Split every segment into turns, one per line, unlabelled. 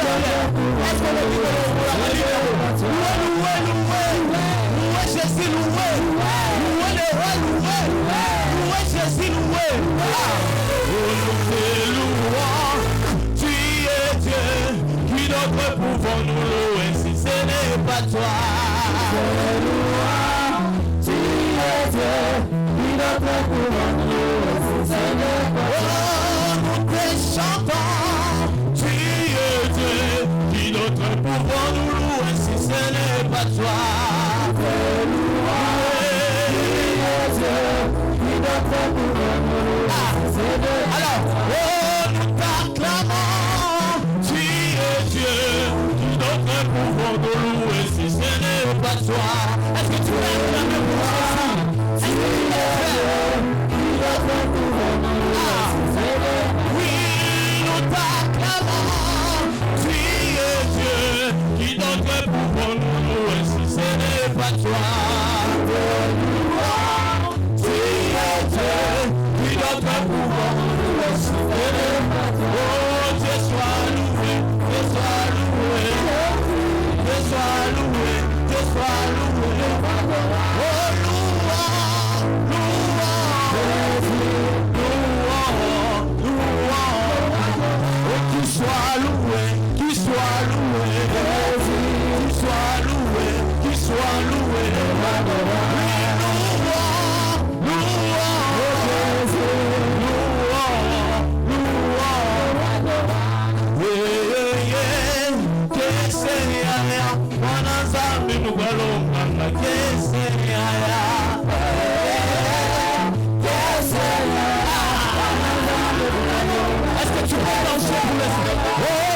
Est-ce qu'on veut dire louez Jésus, louez le roi, louez Jésus, louez. Tu es Dieu, qui d'autre pouvons nous louer si ce n'est pas toi? Tu es Dieu, qui d'autre pouvons nous louer si ce n'est pas toi? Nous te chantons, tu es Dieu, qui d'autre pouvons nous louer si ce n'est pas toi? Alors, nous t'acclamons, tu es Dieu, qui d'autre pouvons nous louer si ce n'est pas toi? Est-ce que tu l'acclames pour Jésus? Tu es Dieu, qui d'autre pouvons nous louer si ce n'est pas toi? Oui, nous t'acclamons, tu es Dieu, qui d'autre pouvons nous louer si ce n'est pas toi? Tu es Dieu, qui d'autre pouvons nous louer si ce n'est pas toi? Oh, Dieu soit loué, Dieu soit loué, Dieu soit loué, Dieu soit loué. Oh, louons, oh, qu'il soit loué, qu'il soit loué, qu'il soit loué, qu'il soit loué. Est-ce que tu peux danser pour le Seigneur? Oh,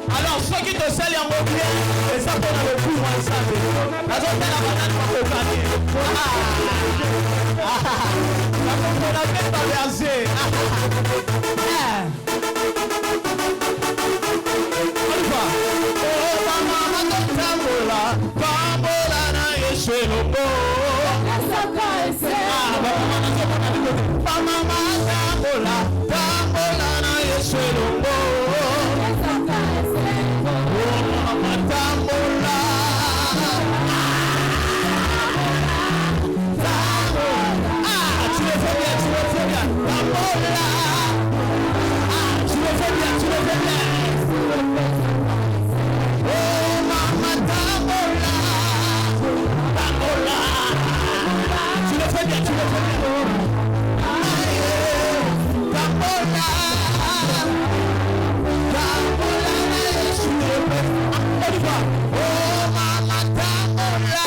Alors ceux qui te salent en bien, et ça pour le coup ensemble. La zone de la banane pour compagnie. La on a fait pas verser. On y va. Oh mama tambola, tambola na yeshelongo. Mama tambola, tambola na yeshelongo. Tu le fais bien, tu le fais bien. Tambola. toi. Oh mama tambola.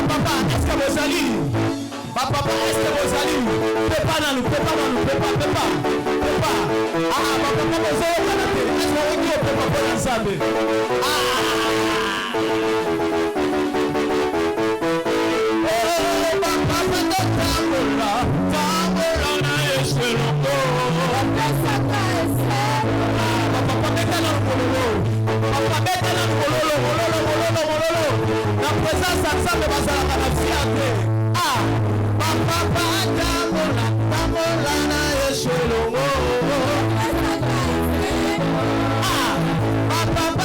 Papa, est-ce que vous allez? Papa, est-ce que vous allez? Prépare nous. Ah, papa, vous allez. Est-ce que vous préparez ensemble? La présence ensemble va s'en fier. Ah, papa, tambola na yeshelongo. Ah, papa,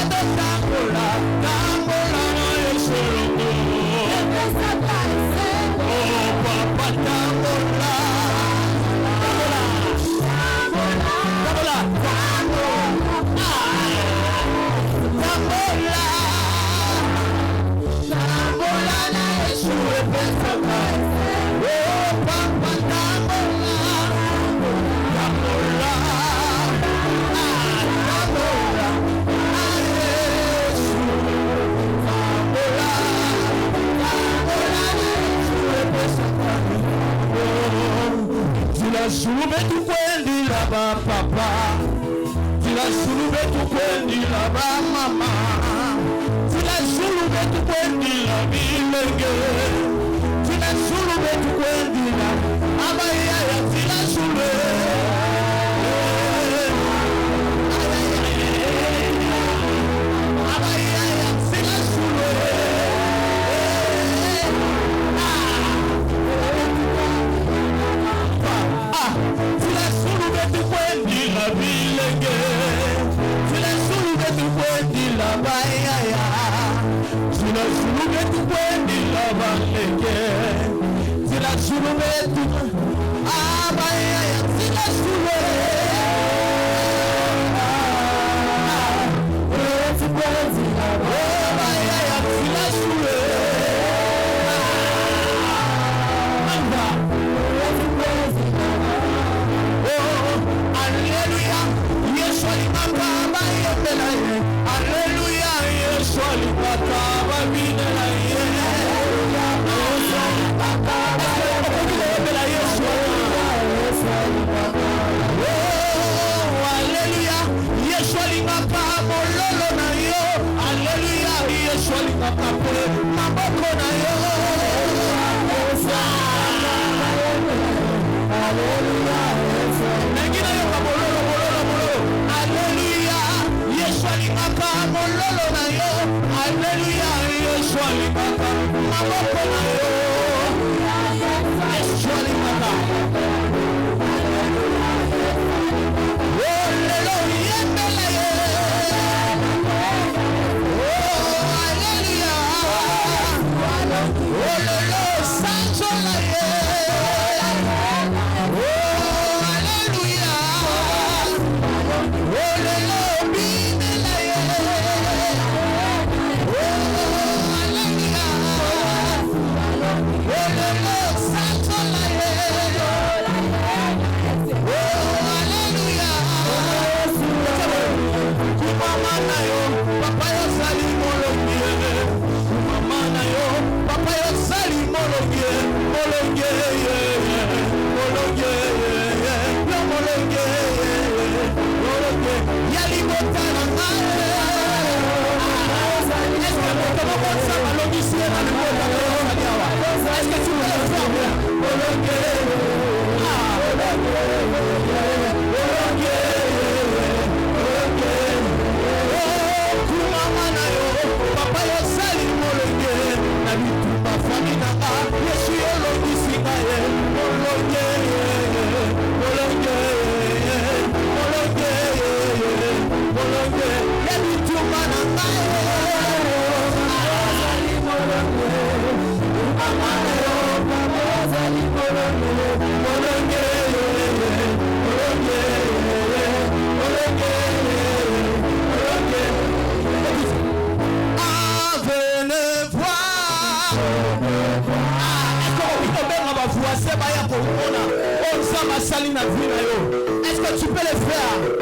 tambola na yeshelongo. Oh, papa, tambola. Sulume tu kwendi la ba papa, tila sulume tu kwendi la ba mama, tila sulume tu kwendi la bilenge, tila sulume tu kwendi la abaya ya tila sulume. Abaya ya tila sulume. Papa, Est-ce que tu peux le faire?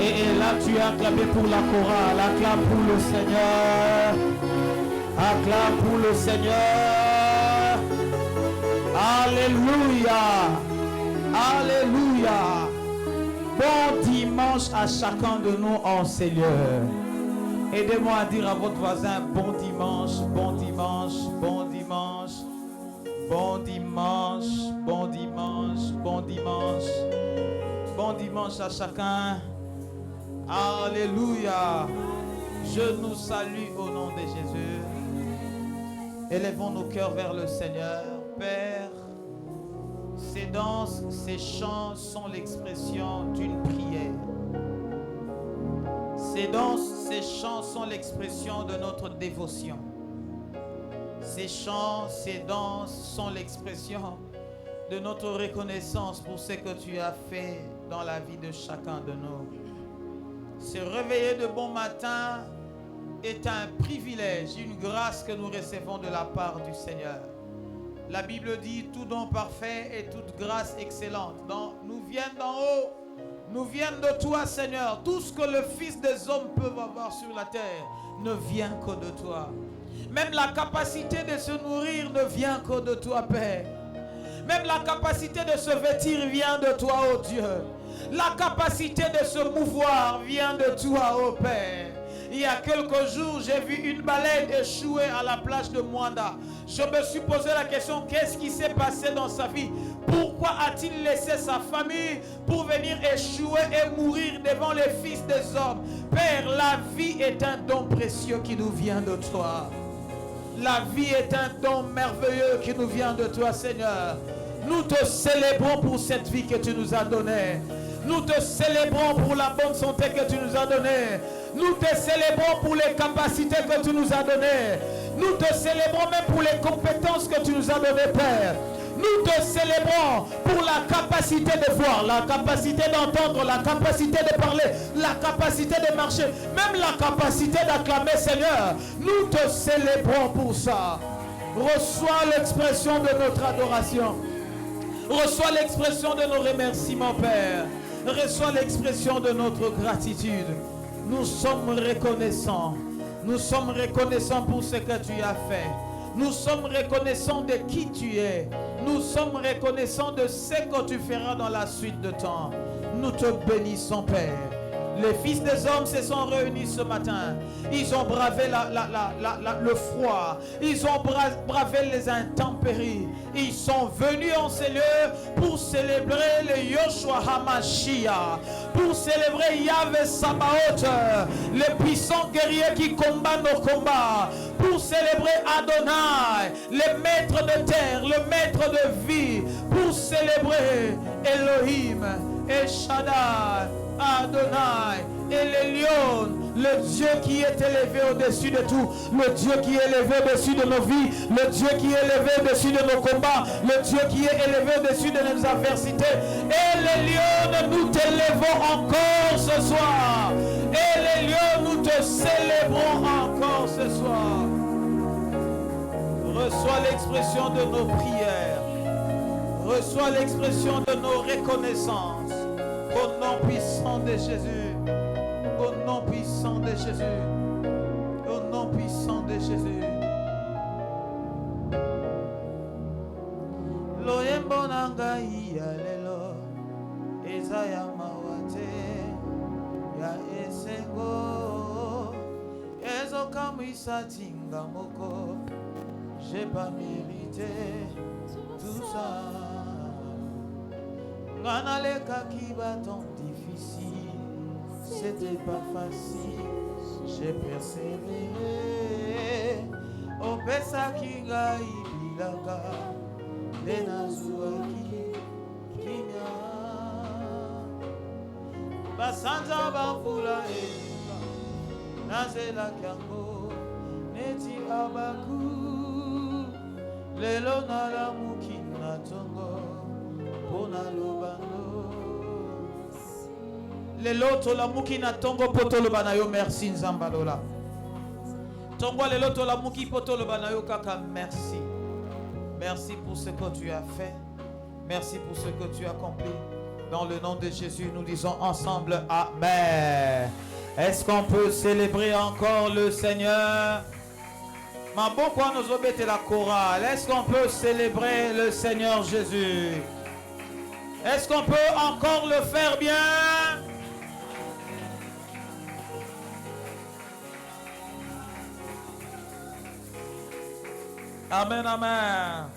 Et là tu as acclamé pour la chorale, acclame pour le Seigneur, acclame pour le Seigneur. Alléluia, alléluia. Bon dimanche à chacun de nous en Seigneur. Aidez-moi à dire à votre voisin bon dimanche, bon dimanche, bon dimanche, bon dimanche, bon dimanche, bon dimanche, bon dimanche à chacun. Alléluia. Je nous salue au nom de Jésus. Élevons nos cœurs vers le Seigneur. Père, ces danses, ces chants sont l'expression d'une prière. Ces danses, ces chants sont l'expression de notre dévotion. Ces chants, ces danses sont l'expression de notre reconnaissance pour ce que tu as fait dans la vie de chacun de nous. Se réveiller de bon matin est un privilège, une grâce que nous recevons de la part du Seigneur. La Bible dit tout don parfait et toute grâce excellente nous viennent d'en haut, nous viennent de toi Seigneur. Tout ce que le Fils des hommes peut avoir sur la terre ne vient que de toi. Même la capacité de se nourrir ne vient que de toi Père. Même la capacité de se vêtir vient de toi oh Dieu. La capacité de se mouvoir vient de toi, ô Père. Il y a quelques jours, j'ai vu une baleine échouer à la plage de Mwanda. Je me suis posé la question, qu'est-ce qui s'est passé dans sa vie? Pourquoi a-t-il laissé sa famille pour venir échouer et mourir devant les fils des hommes? Père, la vie est un don précieux qui nous vient de toi. La vie est un don merveilleux qui nous vient de toi, Seigneur. Nous te célébrons pour cette vie que tu nous as donnée. Nous te célébrons pour la bonne santé que tu nous as donnée. Nous te célébrons pour les capacités que tu nous as données. Nous te célébrons même pour les compétences que tu nous as données, Père. Nous te célébrons pour la capacité de voir, la capacité d'entendre, la capacité de parler, la capacité de marcher, même la capacité d'acclamer, Seigneur. Nous te célébrons pour ça. Reçois l'expression de notre adoration. Reçois l'expression de nos remerciements, Père. Reçois l'expression de notre gratitude. Nous sommes reconnaissants. Nous sommes reconnaissants pour ce que tu as fait. Nous sommes reconnaissants de qui tu es. Nous sommes reconnaissants de ce que tu feras dans la suite de temps. Nous te bénissons, Père. Les fils des hommes se sont réunis ce matin. Ils ont bravé le froid. Ils ont bravé les intempéries. Ils sont venus en ces lieux pour célébrer le Yoshua HaMashiach, pour célébrer Yahvé Sabaoth, le puissant guerrier qui combat nos combats, pour célébrer Adonai, le maître de terre, le maître de vie, pour célébrer Elohim, El Shaddai, Adonai, Elion, le Dieu qui est élevé au-dessus de tout, le Dieu qui est élevé au-dessus de nos vies, le Dieu qui est élevé au-dessus de nos combats, le Dieu qui est élevé au-dessus de nos adversités. Elion, nous t'élevons encore ce soir. Elion, nous te célébrons encore ce soir. Reçois l'expression de nos prières. Reçois l'expression de nos reconnaissances. Au nom puissant de Jésus. Au nom puissant de Jésus. Au nom puissant de Jésus. Loyembo nangai ya lelo ezaya mawate ya esengo ezokamwisa tinga moko. J'ai pas mérité tout ça. Ganaleka qui bâton difficile, c'était pas facile, j'ai persévéré. O pesa kinga ibilaka, denazua kimya. Basanza bafula eluka, nazela kyango, neti abaku. Lelo nala mukina tongo. Lelo tola mukina tongo potolo banayo merci nzambalola. Tongo lelo tola muki potolo banayo kaka merci. Merci pour ce que tu as fait. Merci pour ce que tu as accompli. Dans le nom de Jésus, nous disons ensemble Amen. Est-ce qu'on peut célébrer encore le Seigneur? Pourquoi nous obéter la chorale? Est-ce qu'on peut célébrer le Seigneur Jésus? Est-ce qu'on peut encore le faire bien? Amen, amen.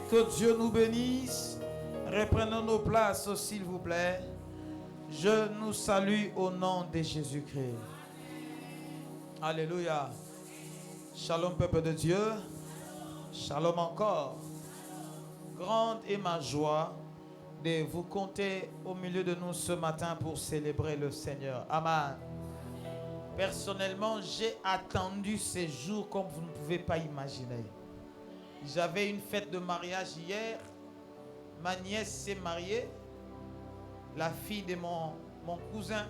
Que Dieu nous bénisse. Reprenons nos places, s'il vous plaît. Je nous salue au nom de Jésus-Christ. Alléluia. Shalom, peuple de Dieu. Shalom encore. Grande est ma joie de vous compter au milieu de nous ce matin pour célébrer le Seigneur. Amen. Personnellement, j'ai attendu ces jours comme vous ne pouvez pas imaginer. J'avais une fête de mariage hier. Ma nièce s'est mariée. La fille de mon cousin.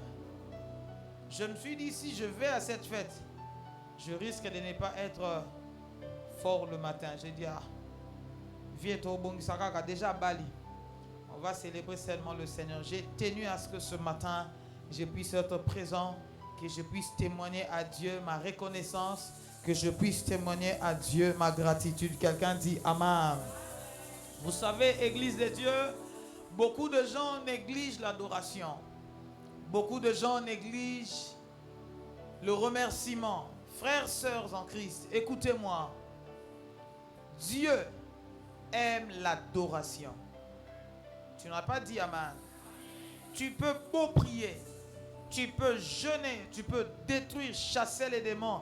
Je me suis dit, si je vais à cette fête, je risque de ne pas être fort le matin. J'ai dit, déjà Bali. On va célébrer seulement le Seigneur. J'ai tenu à ce que ce matin, je puisse être présent, que je puisse témoigner à Dieu ma reconnaissance, que je puisse témoigner à Dieu ma gratitude. Quelqu'un dit Amen. Vous savez, Église de Dieu, beaucoup de gens négligent l'adoration. Beaucoup de gens négligent le remerciement. Frères, sœurs en Christ, écoutez-moi. Dieu aime l'adoration. Tu n'as pas dit amen. Tu peux beau prier, tu peux jeûner, tu peux détruire, chasser les démons.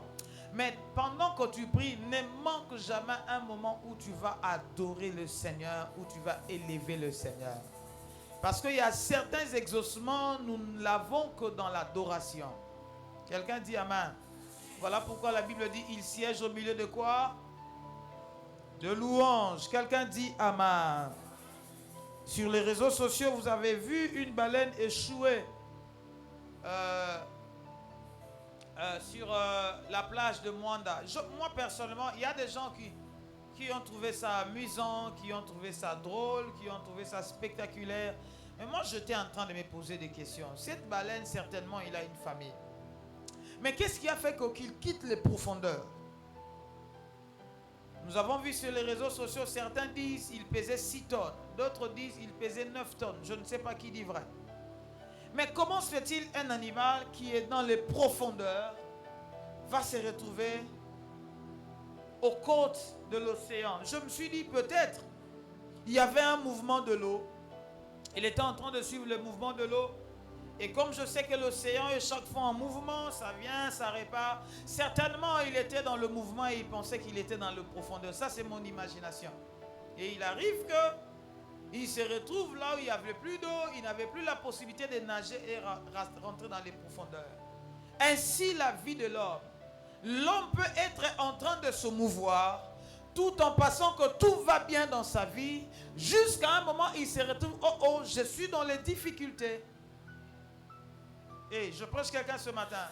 Mais pendant que tu pries, ne manque jamais un moment où tu vas adorer le Seigneur, où tu vas élever le Seigneur. Parce qu'il y a certains exaucements, nous ne l'avons que dans l'adoration. Quelqu'un dit amen. Voilà pourquoi la Bible dit, il siège au milieu de quoi? De louanges. Quelqu'un dit amen. Sur les réseaux sociaux, vous avez vu une baleine échouer sur la plage de Mwanda. Moi, personnellement, il y a des gens qui ont trouvé ça amusant, qui ont trouvé ça drôle, qui ont trouvé ça spectaculaire. Mais moi, j'étais en train de me poser des questions. Cette baleine, certainement, il a une famille. Mais qu'est-ce qui a fait qu'il quitte les profondeurs? Nous avons vu sur les réseaux sociaux, certains disent qu'il pesait 6 tonnes. D'autres disent qu'il pesait 9 tonnes. Je ne sais pas qui dit vrai. Mais comment se fait-il un animal qui est dans les profondeurs va se retrouver aux côtes de l'océan? Je me suis dit peut-être il y avait un mouvement de l'eau. Il était en train de suivre le mouvement de l'eau. Et comme je sais que l'océan est chaque fois en mouvement, ça vient, ça répare. Certainement, il était dans le mouvement et il pensait qu'il était dans le profondeur. Ça, c'est mon imagination. Et il arrive qu'il se retrouve là où il n'y avait plus d'eau, il n'avait plus la possibilité de nager et rentrer dans les profondeurs. Ainsi, la vie de l'homme. L'homme peut être en train de se mouvoir, tout en passant que tout va bien dans sa vie, jusqu'à un moment, il se retrouve, oh, je suis dans les difficultés. Et je prêche quelqu'un ce matin.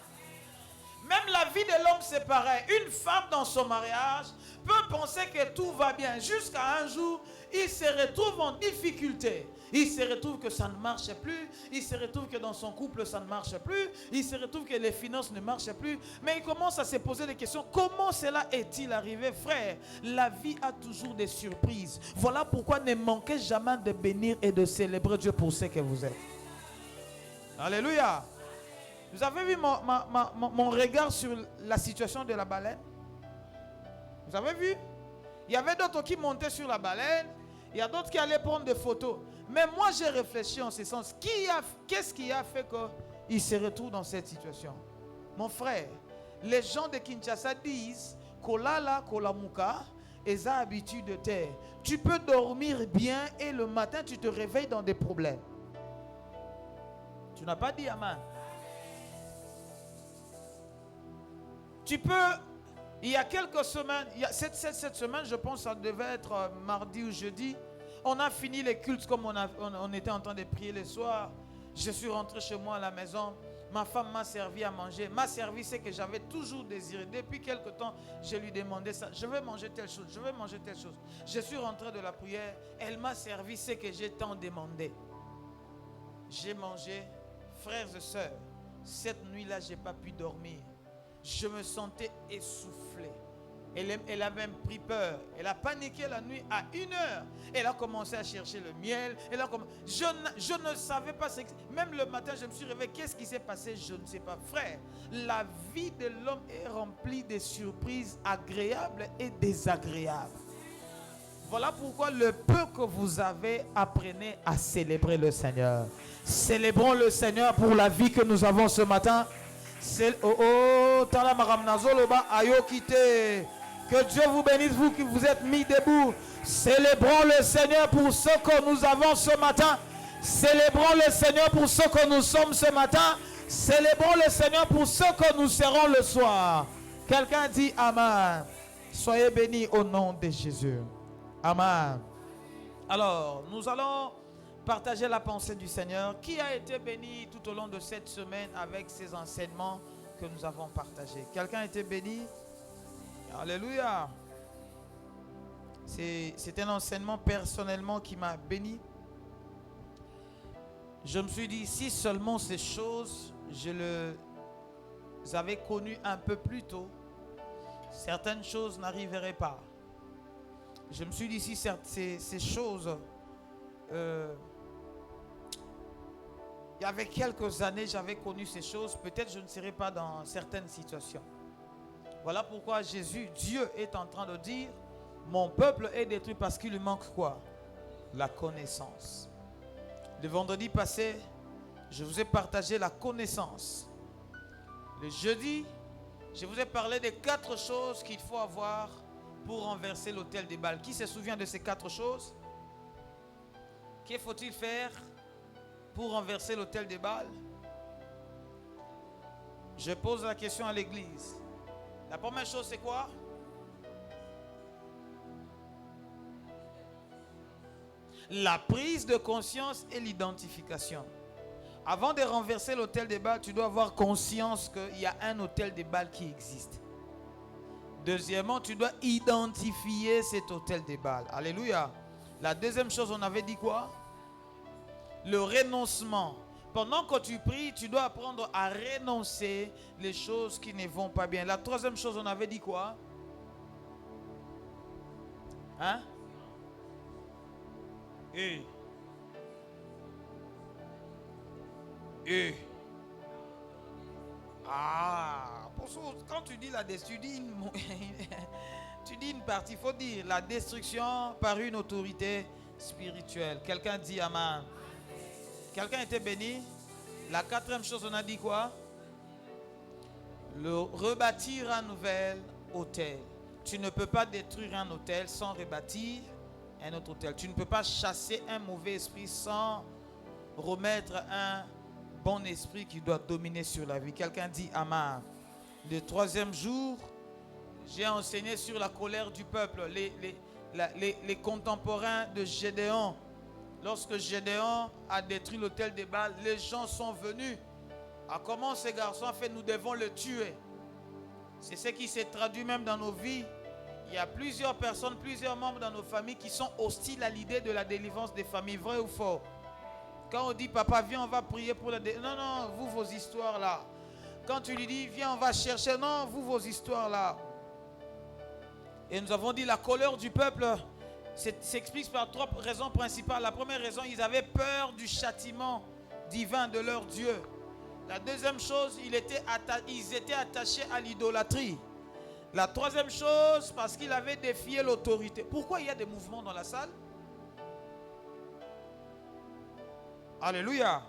Même la vie de l'homme, c'est pareil. Une femme dans son mariage peut penser que tout va bien. Jusqu'à un jour, il se retrouve en difficulté. Il se retrouve que ça ne marche plus. Il se retrouve que dans son couple, ça ne marche plus. Il se retrouve que les finances ne marchent plus. Mais il commence à se poser des questions. Comment cela est-il arrivé, frère? La vie a toujours des surprises. Voilà pourquoi ne manquez jamais de bénir et de célébrer Dieu pour ce que vous êtes. Alléluia. Vous avez vu mon regard sur la situation de la baleine? Vous avez vu? Il y avait d'autres qui montaient sur la baleine. Il y a d'autres qui allaient prendre des photos. Mais moi, j'ai réfléchi en ce sens. Qu'est-ce qui a fait qu'il se retrouve dans cette situation? Mon frère, les gens de Kinshasa disent Kolala, Kolamuka, et a habitude de terre. Tu peux dormir bien et le matin, tu te réveilles dans des problèmes. Tu n'as pas dit amen. Tu peux, il y a quelques semaines, cette semaine, je pense que ça devait être mardi ou jeudi, on a fini les cultes comme on était en train de prier le soir. Je suis rentré chez moi à la maison. Ma femme m'a servi à manger. M'a servi ce que j'avais toujours désiré. Depuis quelque temps, je lui demandais ça. Je veux manger telle chose, je veux manger telle chose. Je suis rentré de la prière. Elle m'a servi ce que j'ai tant demandé. J'ai mangé. Frères et sœurs, cette nuit-là, je n'ai pas pu dormir. Je me sentais essoufflé. Elle a même pris peur. Elle a paniqué la nuit à 1h. Elle a commencé à chercher le miel. Je ne savais pas. Même le matin, je me suis réveillé. Qu'est-ce qui s'est passé? Je ne sais pas. Frère, la vie de l'homme est remplie de surprises agréables et désagréables. Voilà pourquoi le peu que vous avez, apprenez à célébrer le Seigneur. Célébrons le Seigneur pour la vie que nous avons ce matin. Que Dieu vous bénisse, vous qui vous êtes mis debout. Célébrons le Seigneur pour ce que nous avons ce matin. Célébrons le Seigneur pour ce que nous sommes ce matin. Célébrons le Seigneur pour ce que nous serons le soir. Quelqu'un dit amen. Soyez bénis au nom de Jésus. Amen. Alors, nous allons partager la pensée du Seigneur. Qui a été béni tout au long de cette semaine avec ces enseignements que nous avons partagés? Quelqu'un a été béni? Alléluia. C'est un enseignement personnellement qui m'a béni. Je me suis dit, si seulement ces choses, je les avais connues un peu plus tôt, certaines choses n'arriveraient pas. Je me suis dit, si ces choses Il y avait quelques années, j'avais connu ces choses. Peut-être je ne serais pas dans certaines situations. Voilà pourquoi Jésus, Dieu est en train de dire, mon peuple est détruit parce qu'il lui manque quoi? La connaissance. Le vendredi passé, je vous ai partagé la connaissance. Le jeudi, je vous ai parlé des 4 choses qu'il faut avoir pour renverser l'autel des Baals. Qui se souvient de ces 4 choses? Que faut-il faire pour renverser l'autel des Baals? Je pose la question à l'église. La première chose, c'est quoi? La prise de conscience et l'identification. Avant de renverser l'autel des Baals, tu dois avoir conscience qu'il y a un autel des Baals qui existe. Deuxièmement, tu dois identifier cet autel des Baals. Alléluia. La deuxième chose, on avait dit quoi? Le renoncement. Pendant que tu pries, tu dois apprendre à renoncer les choses qui ne vont pas bien. La troisième chose, on avait dit quoi? Hein? Quand tu dis la destruction, tu dis une partie. Il faut dire la destruction par une autorité spirituelle. Quelqu'un dit amen. Quelqu'un était béni. La quatrième chose, on a dit quoi? Le rebâtir un nouvel autel. Tu ne peux pas détruire un autel sans rebâtir un autre autel. Tu ne peux pas chasser un mauvais esprit sans remettre un bon esprit qui doit dominer sur la vie. Quelqu'un dit amen. Le troisième jour, j'ai enseigné sur la colère du peuple. Les contemporains de Gédéon. Lorsque Gédéon a détruit l'autel des Baals, les gens sont venus. Comment ce garçon a fait? Nous devons le tuer. C'est ce qui s'est traduit même dans nos vies. Il y a plusieurs personnes, plusieurs membres dans nos familles qui sont hostiles à l'idée de la délivrance des familles. Vrai ou faux? Quand on dit papa viens on va prier pour la délivrance. Non, vous vos histoires là. Quand tu lui dis viens on va chercher. Non, vous vos histoires là. Et nous avons dit la colère du peuple s'explique par 3 raisons principales. La première raison, ils avaient peur du châtiment divin de leur Dieu. La deuxième chose, ils étaient attachés à l'idolâtrie. La troisième chose, parce qu'ils avaient défié l'autorité. Pourquoi il y a des mouvements dans la salle? Alléluia.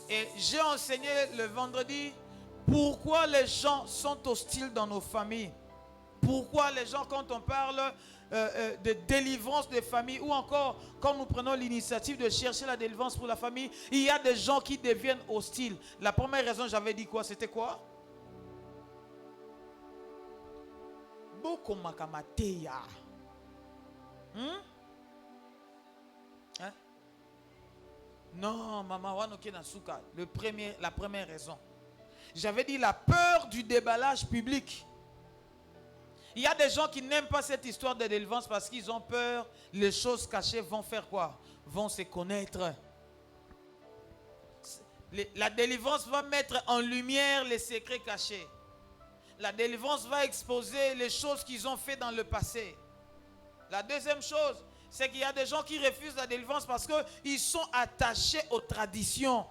Et j'ai enseigné le vendredi pourquoi les gens sont hostiles dans nos familles. Pourquoi les gens, quand on parle de délivrance des familles, ou encore quand nous prenons l'initiative de chercher la délivrance pour la famille, il y a des gens qui deviennent hostiles. La première raison, j'avais dit quoi? C'était quoi? Boko makamateya. Hein? Non, maman, wanoke nasuka. La première raison. J'avais dit la peur du déballage public. Il y a des gens qui n'aiment pas cette histoire de délivrance parce qu'ils ont peur. Les choses cachées vont faire quoi? Vont se connaître. La délivrance va mettre en lumière les secrets cachés. La délivrance va exposer les choses qu'ils ont fait dans le passé. La deuxième chose, c'est qu'il y a des gens qui refusent la délivrance parce qu'ils sont attachés aux traditions.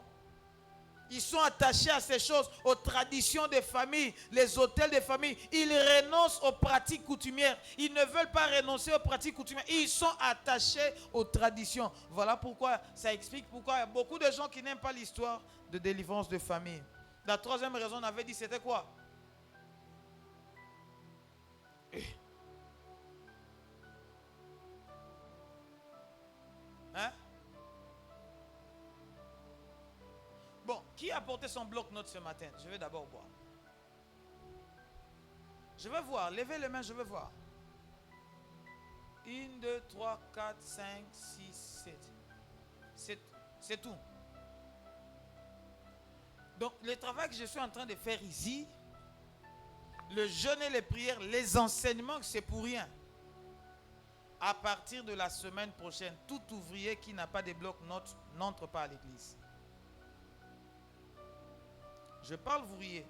Ils sont attachés à ces choses, aux traditions des familles, les autels des familles. Ils renoncent aux pratiques coutumières. Ils ne veulent pas renoncer aux pratiques coutumières. Ils sont attachés aux traditions. Voilà pourquoi, ça explique pourquoi il y a beaucoup de gens qui n'aiment pas l'histoire de délivrance de famille. La troisième raison, on avait dit, c'était quoi? Hein? Bon, qui a porté son bloc-notes ce matin? Je vais d'abord voir. Je vais voir. Levez les mains, je vais voir. 1, 2, 3, 4, 5, 6, 7. C'est tout. Donc, le travail que je suis en train de faire ici, le jeûne et les prières, les enseignements, c'est pour rien. À partir de la semaine prochaine, tout ouvrier qui n'a pas de bloc-notes n'entre pas à l'église. Je parle ouvrier.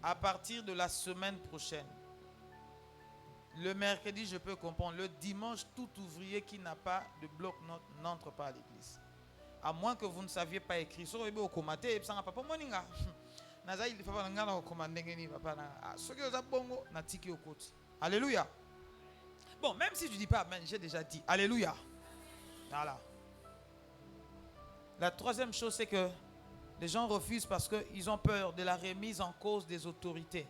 À partir de la semaine prochaine, Le mercredi, je peux comprendre. Le dimanche, tout ouvrier qui n'a pas de bloc-notes n'entre pas à l'église. À moins que vous ne saviez pas écrire. Alléluia. Bon, même si je ne dis pas amen, j'ai déjà dit alléluia. Voilà. La troisième chose, c'est que les gens refusent parce qu'ils ont peur de la remise en cause des autorités.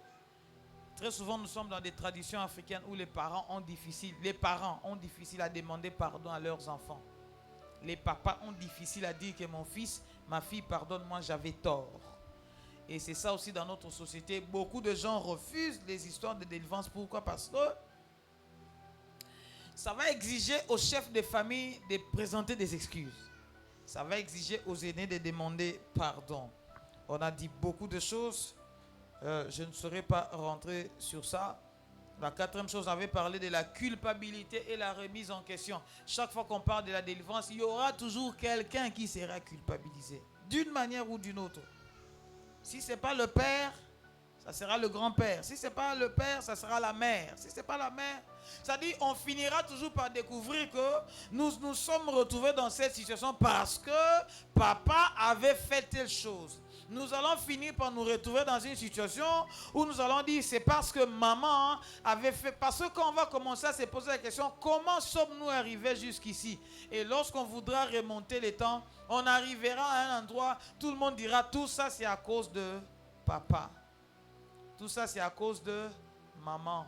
Très souvent, nous sommes dans des traditions africaines où les parents ont difficile à demander pardon à leurs enfants. Les papas ont difficile à dire que mon fils, ma fille, pardonne-moi, j'avais tort. Et c'est ça aussi dans notre société. Beaucoup de gens refusent les histoires de délivrance. Pourquoi? Parce que ça va exiger aux chefs de famille de présenter des excuses. Ça va exiger aux aînés de demander pardon. On a dit beaucoup de choses. Je ne saurais pas rentrer sur ça. La quatrième chose, on avait parlé de la culpabilité et la remise en question. Chaque fois qu'on parle de la délivrance, il y aura toujours quelqu'un qui sera culpabilisé, d'une manière ou d'une autre. Si ce n'est pas le père, ça sera le grand-père. Si ce n'est pas le père, ça sera la mère. Si ce n'est pas la mère, ça dit on finira toujours par découvrir que nous nous sommes retrouvés dans cette situation parce que papa avait fait telle chose. Nous allons finir par nous retrouver dans une situation où nous allons dire c'est parce que maman avait fait. Parce que quand on va commencer à se poser la question, comment sommes-nous arrivés jusqu'ici? Et lorsqu'on voudra remonter les temps, on arrivera à un endroit, tout le monde dira tout ça c'est à cause de papa. Tout ça c'est à cause de maman.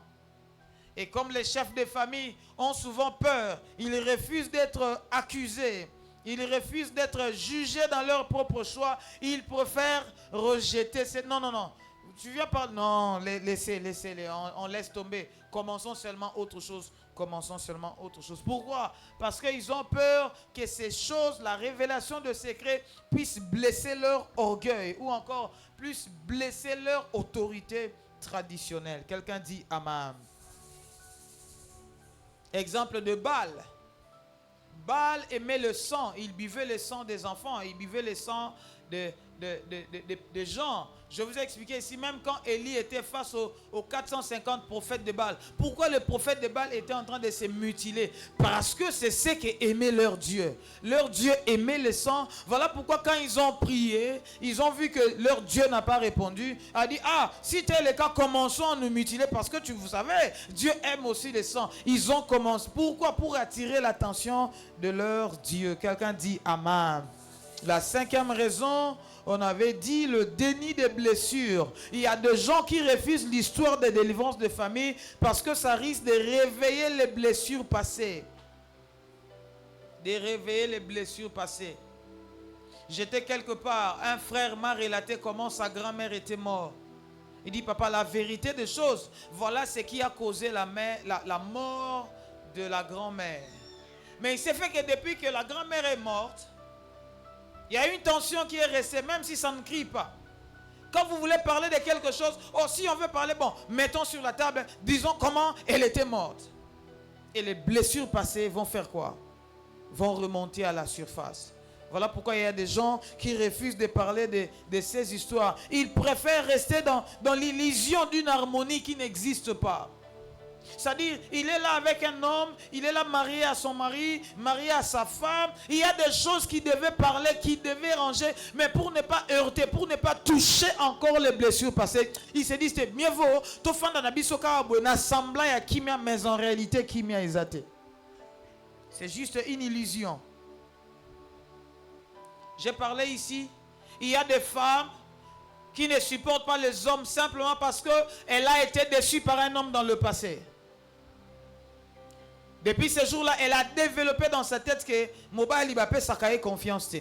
Et comme les chefs de famille ont souvent peur, ils refusent d'être accusés. Ils refusent d'être jugés dans leur propre choix. Ils préfèrent rejeter. Non. Tu viens pas. Non, laissez-les. On laisse tomber. Commençons seulement autre chose. Pourquoi? Parce qu'ils ont peur que ces choses, la révélation de secrets, puissent blesser leur orgueil ou encore plus blesser leur autorité traditionnelle. Quelqu'un dit amen. Exemple de Baal. Baal aimait le sang, il buvait le sang des enfants, il buvait le sang de gens. Je vous ai expliqué ici, même quand Élie était face aux 450 prophètes de Baal, pourquoi les prophètes de Baal étaient en train de se mutiler? Parce que c'est ce qu'aimait leur Dieu. Leur Dieu aimait le sang. Voilà pourquoi quand ils ont prié, ils ont vu que leur Dieu n'a pas répondu. Il a dit, si tel est le cas, commençons à nous mutiler parce que vous savez, Dieu aime aussi le sang. Ils ont commencé. Pourquoi? Pour attirer l'attention de leur Dieu. Quelqu'un dit amen. La cinquième raison, on avait dit le déni des blessures. Il y a des gens qui refusent l'histoire de délivrance de famille parce que ça risque de réveiller les blessures passées. J'étais quelque part, un frère m'a relaté comment sa grand-mère était morte. Il dit, papa, la vérité des choses, voilà ce qui a causé la mort de la grand-mère. Mais il s'est fait que depuis que la grand-mère est morte, il y a une tension qui est restée, même si ça ne crie pas. Quand vous voulez parler de quelque chose, si on veut parler, mettons sur la table, disons comment elle était morte. Et les blessures passées vont faire quoi? Vont remonter à la surface. Voilà pourquoi il y a des gens qui refusent de parler de ces histoires. Ils préfèrent rester dans l'illusion d'une harmonie qui n'existe pas. C'est-à-dire, il est là avec un homme, il est là marié à son mari, marié à sa femme. Il y a des choses qui devaient parler, qui devaient ranger, mais pour ne pas heurter, pour ne pas toucher encore les blessures passées, il se dit, c'est mieux vaut, tout fan dans la bisoka, semblant à kimia, mais en réalité, kimia exaté. C'est juste une illusion. J'ai parlé ici, il y a des femmes qui ne supportent pas les hommes simplement parce qu'elle a été déçue par un homme dans le passé. Depuis ce jour-là, elle a développé dans sa tête que Moba Libapé Sakaye confiance.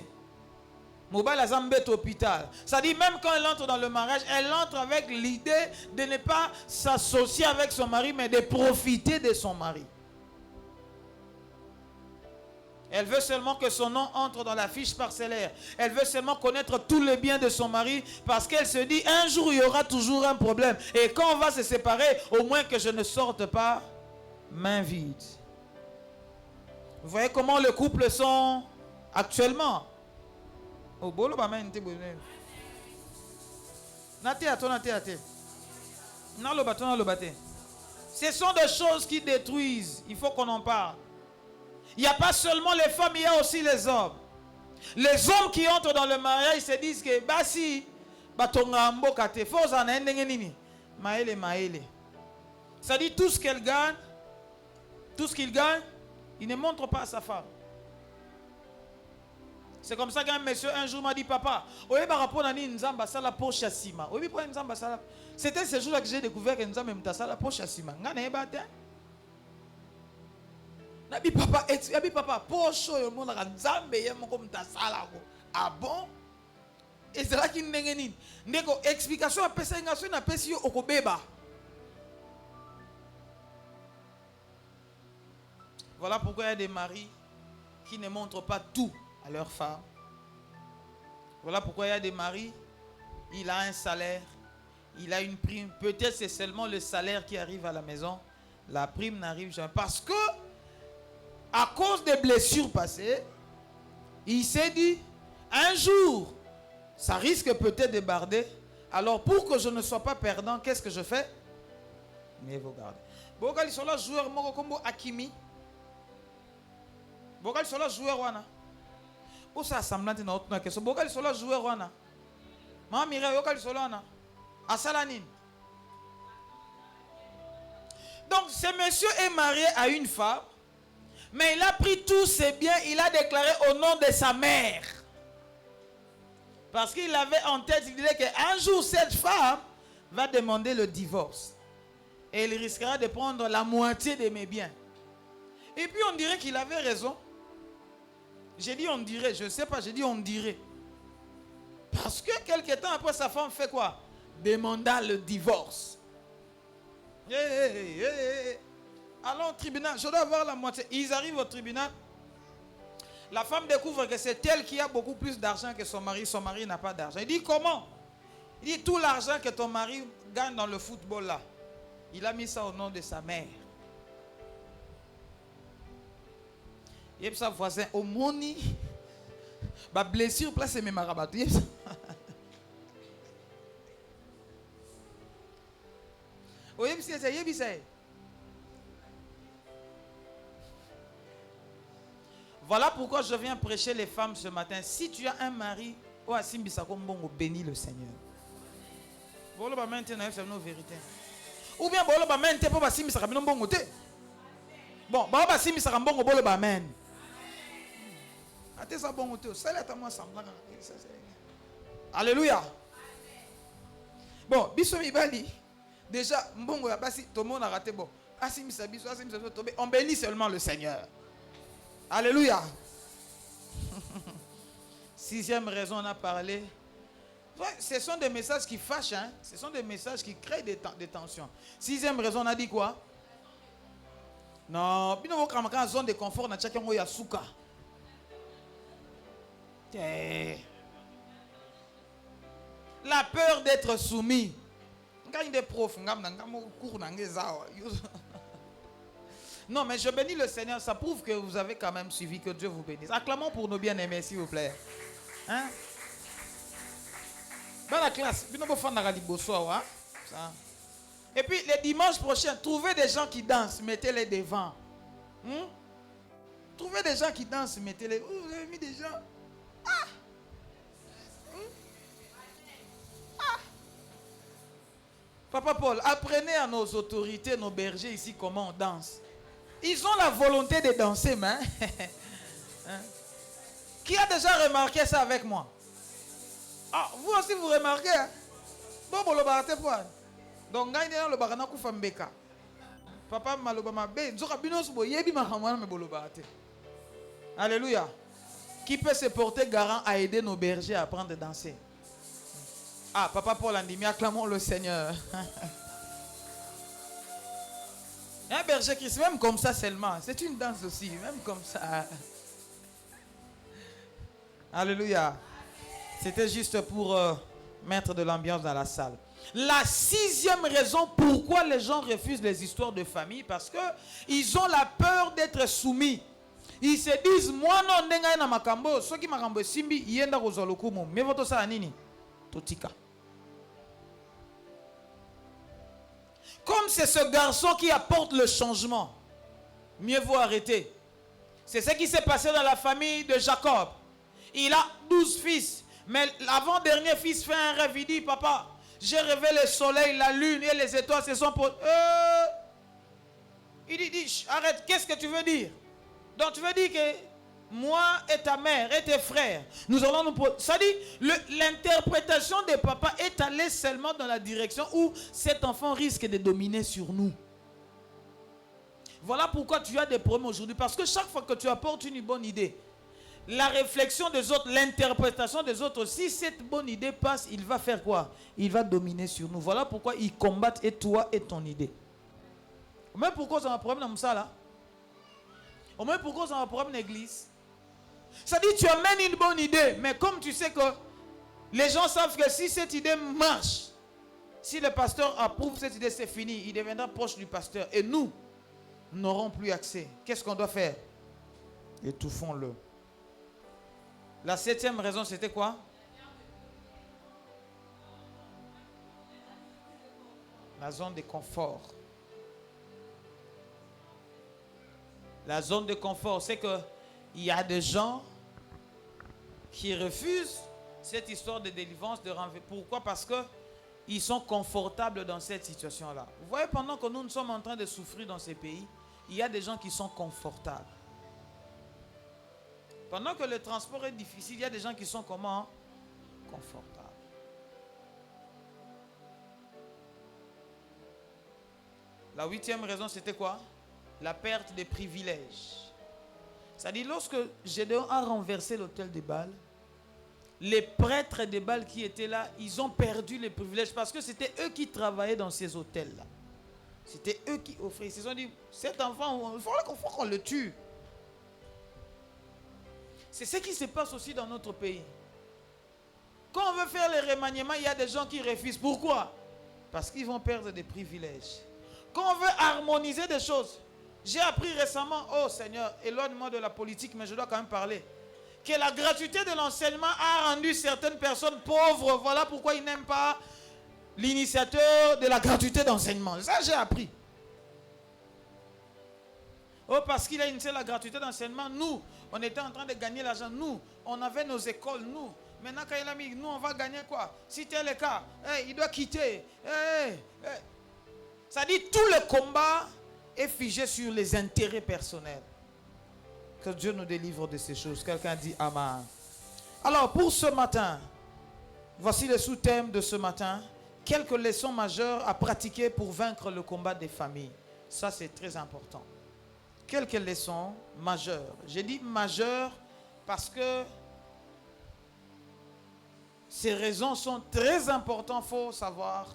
Moba Lazambet hôpital. Ça dit même quand elle entre dans le mariage, elle entre avec l'idée de ne pas s'associer avec son mari, mais de profiter de son mari. Elle veut seulement que son nom entre dans la fiche parcellaire. Elle veut seulement connaître tous les biens de son mari parce qu'elle se dit un jour il y aura toujours un problème. Et quand on va se séparer, au moins que je ne sorte pas main vide. Vous voyez comment les couples sont actuellement. Oh, bolo ba main te bonne. Nate ato nate ate. Na lo bato na lo bate. Ce sont des choses qui détruisent. Il faut qu'on en parle. Il n'y a pas seulement les femmes, il y a aussi les hommes. Les hommes qui entrent dans le mariage se disent que bah si batonga mboka te faut en ndenge nini maele maele. Ça dit tout ce qu'elle gagne, tout ce qu'il gagne, il ne montre pas à sa femme. C'est comme ça qu'un monsieur un jour m'a dit papa, c'était ce jour-là que j'ai découvert que Nzamba mtasala poche asima. Ngana ebate. Nabi papa poche yo mona Nzambe ye moko mtasala ko. Ah bon? Et c'est là qu'il ndenge nini. Ndeko explication apesa ngaso na pesi yo okobeba. Voilà pourquoi il y a des maris qui ne montrent pas tout à leur femme. Voilà pourquoi il y a des maris, il a un salaire, il a une prime. Peut-être c'est seulement le salaire qui arrive à la maison. La prime n'arrive jamais. Parce que, à cause des blessures passées, il s'est dit, un jour, ça risque peut-être de barder. Alors pour que je ne sois pas perdant, qu'est-ce que je fais? Mieux vous garder. Bogal ils sont là joueur moko kombo Akimi. Bogal ils sont là joueur wana. Où ça semblant na autre na question. Bogal ils sont là joueur wana. Maman Mireille bogal ils sont là na. Asalanine. Donc ce monsieur est marié à une femme, mais il a pris tous ses biens, il a déclaré au nom de sa mère. Parce qu'il avait en tête, il disait qu'un jour cette femme va demander le divorce. Et il risquera de prendre la moitié de mes biens. Et puis on dirait qu'il avait raison. J'ai dit on dirait, je ne sais pas, j'ai dit on dirait. Parce que quelque temps après sa femme fait quoi? Demanda le divorce. Allons au tribunal, je dois avoir la moitié. Ils arrivent au tribunal. La femme découvre que c'est elle qui a beaucoup plus d'argent que son mari. Son mari n'a pas d'argent. Il dit comment? Il dit tout l'argent que ton mari gagne dans le football là, il a mis ça au nom de sa mère. Et sa voisin, au moni, ma blessure place mes marabatou. Voilà pourquoi je viens prêcher les femmes ce matin. Si tu as un mari, bénis le Seigneur. Ou bien alléluia. Bon, déjà, on bénit seulement le Seigneur. Alléluia. Sixième raison, on a parlé. Ce sont des messages qui fâchent, hein? Ce sont des messages qui créent des tensions. Sixième raison, on a dit quoi? Non, en zone de confort, on a chacun un yasuka. La peur d'être soumis. Non, mais je bénis le Seigneur. Ça prouve que vous avez quand même suivi. Que Dieu vous bénisse. Acclamons pour nos bien-aimés, s'il vous plaît. Hein? Dans la classe, et puis les dimanches prochains, trouvez des gens qui dansent, mettez-les devant. Trouvez des gens qui dansent, mettez-les. Vous avez mis des gens. Papa Paul, apprenez à nos autorités, nos bergers ici comment on danse. Ils ont la volonté de danser, mais qui a déjà remarqué ça avec moi? Ah, vous aussi vous remarquez, hein? Bon, le barate pour. Donc, gagne le barana koufambeka. Papa malobama be, nzoka binos bo yebi mahamwana me bolo barate. Alléluia. Qui peut se porter garant à aider nos bergers à apprendre à danser? Ah, Papa Paul Andimi, acclamons le Seigneur. Un berger Christ, même comme ça seulement, c'est une danse aussi, même comme ça. Alléluia. C'était juste pour mettre de l'ambiance dans la salle. La sixième raison pourquoi les gens refusent les histoires de famille, parce que ils ont la peur d'être soumis. Ils se disent, moi non, nenga na makambo, ceux qui makambo simbi, yenda kozolokumu, mais votre ça nini? Totika. comme c'est ce garçon qui apporte le changement, mieux vaut arrêter. C'est ce qui s'est passé dans la famille de Jacob. Il a 12 fils. Mais l'avant-dernier fils fait un rêve. Il dit, papa, j'ai rêvé le soleil, la lune et les étoiles se sont posées. Il dit, arrête, qu'est-ce que tu veux dire? Donc tu veux dire que moi et ta mère et tes frères, nous allons nous poser. Ça dit, l'interprétation de papa est allée seulement dans la direction où cet enfant risque de dominer sur nous. Voilà pourquoi tu as des problèmes aujourd'hui. Parce que chaque fois que tu apportes une bonne idée, la réflexion des autres, l'interprétation des autres, si cette bonne idée passe, il va faire quoi? Il va dominer sur nous. Voilà pourquoi ils combattent et toi et ton idée. Même pourquoi on a un problème dans ça là? Au moins pourquoi on a un problème dans l'église? Ça dit, tu amènes une bonne idée, mais comme tu sais que les gens savent que si cette idée marche, si le pasteur approuve cette idée, c'est fini. Il deviendra proche du pasteur. Et nous n'aurons plus accès. Qu'est-ce qu'on doit faire? Étouffons-le. La 7e raison, c'était quoi? La zone de confort. La zone de confort, c'est que il y a des gens qui refusent cette histoire de délivrance, de renverser. Pourquoi? Parce que ils sont confortables dans cette situation-là. Vous voyez, pendant que nous sommes en train de souffrir dans ces pays, il y a des gens qui sont confortables. Pendant que le transport est difficile, il y a des gens qui sont comment? Confortables. La 8e raison, c'était quoi? La perte des privilèges. C'est-à-dire, lorsque Gédéon a renversé l'autel de Baal, les prêtres de Baal qui étaient là, ils ont perdu les privilèges parce que c'était eux qui travaillaient dans ces hôtels-là. C'était eux qui offraient. Ils se sont dit, cet enfant, il faut qu'on le tue. C'est ce qui se passe aussi dans notre pays. Quand on veut faire les remaniements, il y a des gens qui refusent. Pourquoi? Parce qu'ils vont perdre des privilèges. Quand on veut harmoniser des choses, j'ai appris récemment, oh Seigneur, éloigne-moi de la politique, mais je dois quand même parler, que la gratuité de l'enseignement a rendu certaines personnes pauvres. Voilà pourquoi ils n'aiment pas l'initiateur de la gratuité d'enseignement. Ça, j'ai appris. Oh, parce qu'il a initié la gratuité d'enseignement, nous, on était en train de gagner l'argent. Nous, on avait nos écoles, nous. Maintenant, quand il a mis, nous, on va gagner quoi? Si tel est le cas, il doit quitter. Ça dit, tout le combat est figé sur les intérêts personnels. Que Dieu nous délivre de ces choses. Quelqu'un dit Amen. Alors, pour ce matin, voici le sous-thème de ce matin. Quelques leçons majeures à pratiquer pour vaincre le combat des familles. Ça, c'est très important. Quelques leçons majeures. J'ai dit majeures parce que ces raisons sont très importantes. Il faut savoir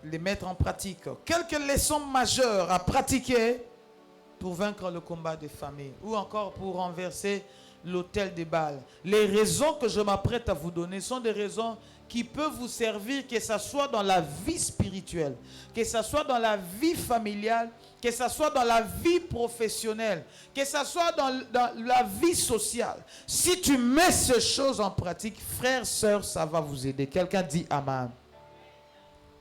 les mettre en pratique. Quelques leçons majeures à pratiquer pour vaincre le combat des familles ou encore pour renverser l'autel des Baal. Les raisons que je m'apprête à vous donner sont des raisons qui peuvent vous servir, que ce soit dans la vie spirituelle, que ce soit dans la vie familiale, que ce soit dans la vie professionnelle, que ce soit dans la vie sociale. Si tu mets ces choses en pratique, frères, sœurs, ça va vous aider. Quelqu'un dit Amen.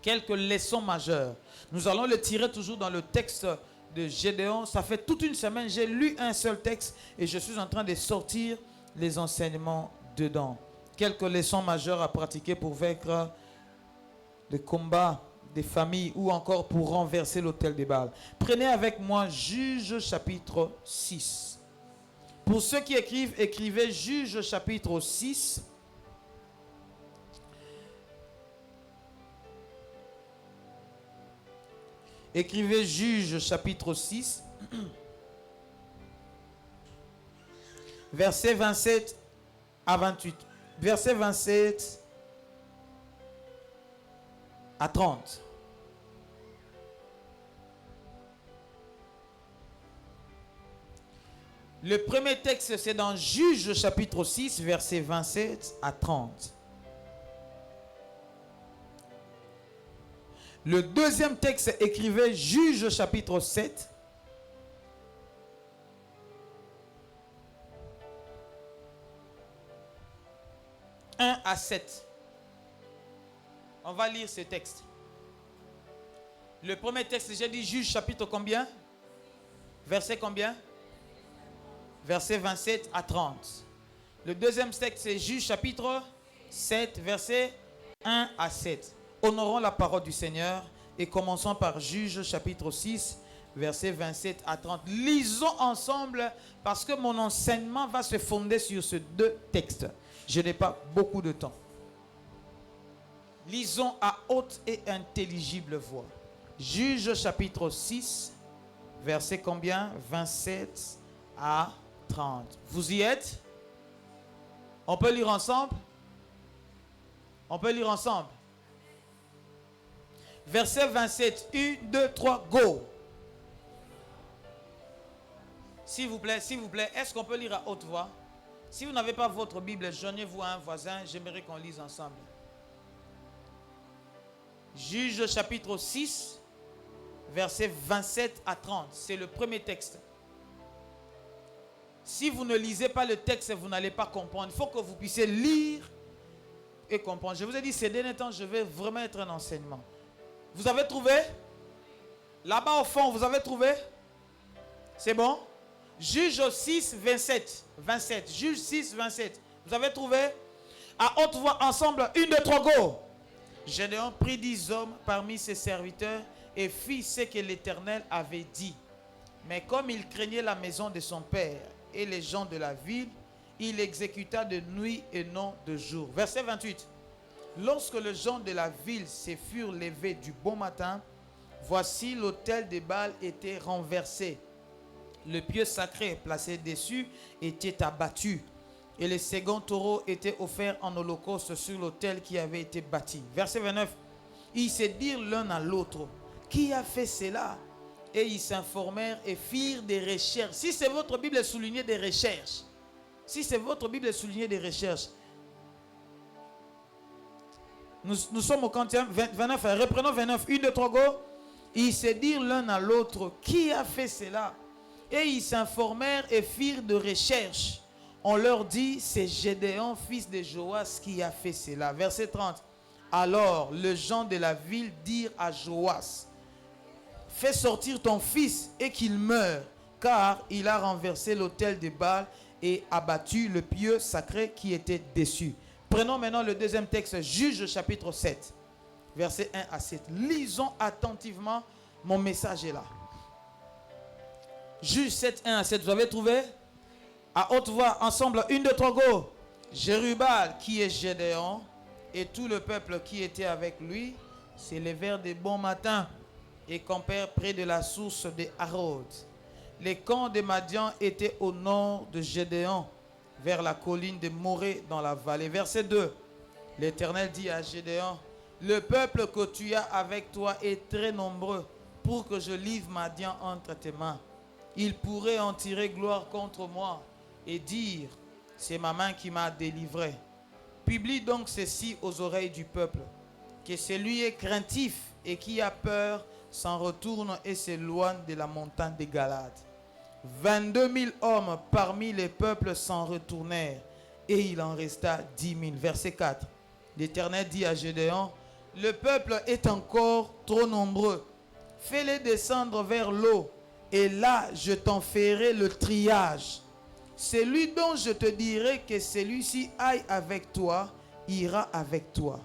Quelques leçons majeures. Nous allons les tirer toujours dans le texte de Gédéon. Ça fait toute une semaine, j'ai lu un seul texte et je suis en train de sortir les enseignements dedans. Quelques leçons majeures à pratiquer pour vaincre le combat des familles ou encore pour renverser l'autel des Baal. Prenez avec moi Juges chapitre 6. Pour ceux qui écrivent, écrivez Juges chapitre 6. Écrivez Juges chapitre 6, versets 27 à 28. Versets 27 à 30. Le premier texte, c'est dans Juges chapitre 6, versets 27 à 30. Le deuxième texte, écrivait Juges chapitre 7. « 1 à 7. On va lire ce texte. Le premier texte, j'ai dit Juge chapitre combien? Verset combien? Verset 27 à 30. Le deuxième texte, c'est Juge chapitre 7, verset 1 à 7. Honorons la parole du Seigneur et commençons par Juge chapitre 6, verset 27 à 30. Lisons ensemble parce que mon enseignement va se fonder sur ces deux textes. Je n'ai pas beaucoup de temps. Lisons à haute et intelligible voix. Juge chapitre 6, verset combien? 27 à 30. Vous y êtes? On peut lire ensemble? On peut lire ensemble. Verset 27. 1, 2, 3, go. S'il vous plaît, est-ce qu'on peut lire à haute voix? Si vous n'avez pas votre Bible, joignez-vous à un voisin. J'aimerais qu'on lise ensemble. Juge chapitre 6, verset 27 à 30. C'est le premier texte. Si vous ne lisez pas le texte, vous n'allez pas comprendre. Il faut que vous puissiez lire et comprendre. Je vous ai dit, ces derniers temps, je vais vraiment être un enseignement. Vous avez trouvé? Là-bas au fond, vous avez trouvé? C'est bon? Juge 6, 27. 27. Juge 6, 27. Vous avez trouvé? À haute voix, ensemble, 1, 2, 3, go! Gédéon prit 10 hommes parmi ses serviteurs et fit ce que l'Éternel avait dit. Mais comme il craignait la maison de son père et les gens de la ville, il exécuta de nuit et non de jour. Verset 28. Lorsque les gens de la ville se furent levés du bon matin, voici l'autel de Baal était renversé. Le pieu sacré placé dessus était abattu. Et le second taureau était offert en holocauste sur l'autel qui avait été bâti. Verset 29. Ils se dirent l'un à l'autre, qui a fait cela? Et ils s'informèrent et firent des recherches. Si c'est votre Bible, soulignez des recherches. Si c'est votre Bible, soulignez des recherches. Nous sommes au 29. Reprenons 29. 1, 2, 3, go. Ils se dirent l'un à l'autre, qui a fait cela? Et ils s'informèrent et firent de recherches. On leur dit, c'est Gédéon, fils de Joas, qui a fait cela. Verset 30. Alors, les gens de la ville dirent à Joas, fais sortir ton fils et qu'il meure, car il a renversé l'autel de Baal et abattu le pieu sacré qui était dessus. Prenons maintenant le deuxième texte, Juge chapitre 7, versets 1 à 7. Lisons attentivement, mon message est là. Juge 7, 1 à 7, vous avez trouvé? À haute voix, ensemble, 1, 2, 3, go. Jérubal, qui est Gédéon, et tout le peuple qui était avec lui, s'élevèrent de bon matin et campèrent près de la source de Harod. Les camps de Madian étaient au nord de Gédéon, vers la colline de Morée dans la vallée. Verset 2. L'Éternel dit à Gédéon, le peuple que tu as avec toi est très nombreux pour que je livre Madian entre tes mains. Il pourrait en tirer gloire contre moi et dire, c'est ma main qui m'a délivré. Publie donc ceci aux oreilles du peuple, que celui est craintif et qui a peur s'en retourne et s'éloigne de la montagne de Galade. 22 000 hommes parmi les peuples s'en retournèrent et il en resta 10 000. Verset 4. L'Éternel dit à Gédéon, le peuple est encore trop nombreux. Fais-les descendre vers l'eau et là je t'en ferai le triage. Celui dont je te dirai que celui-ci aille avec toi, ira avec toi.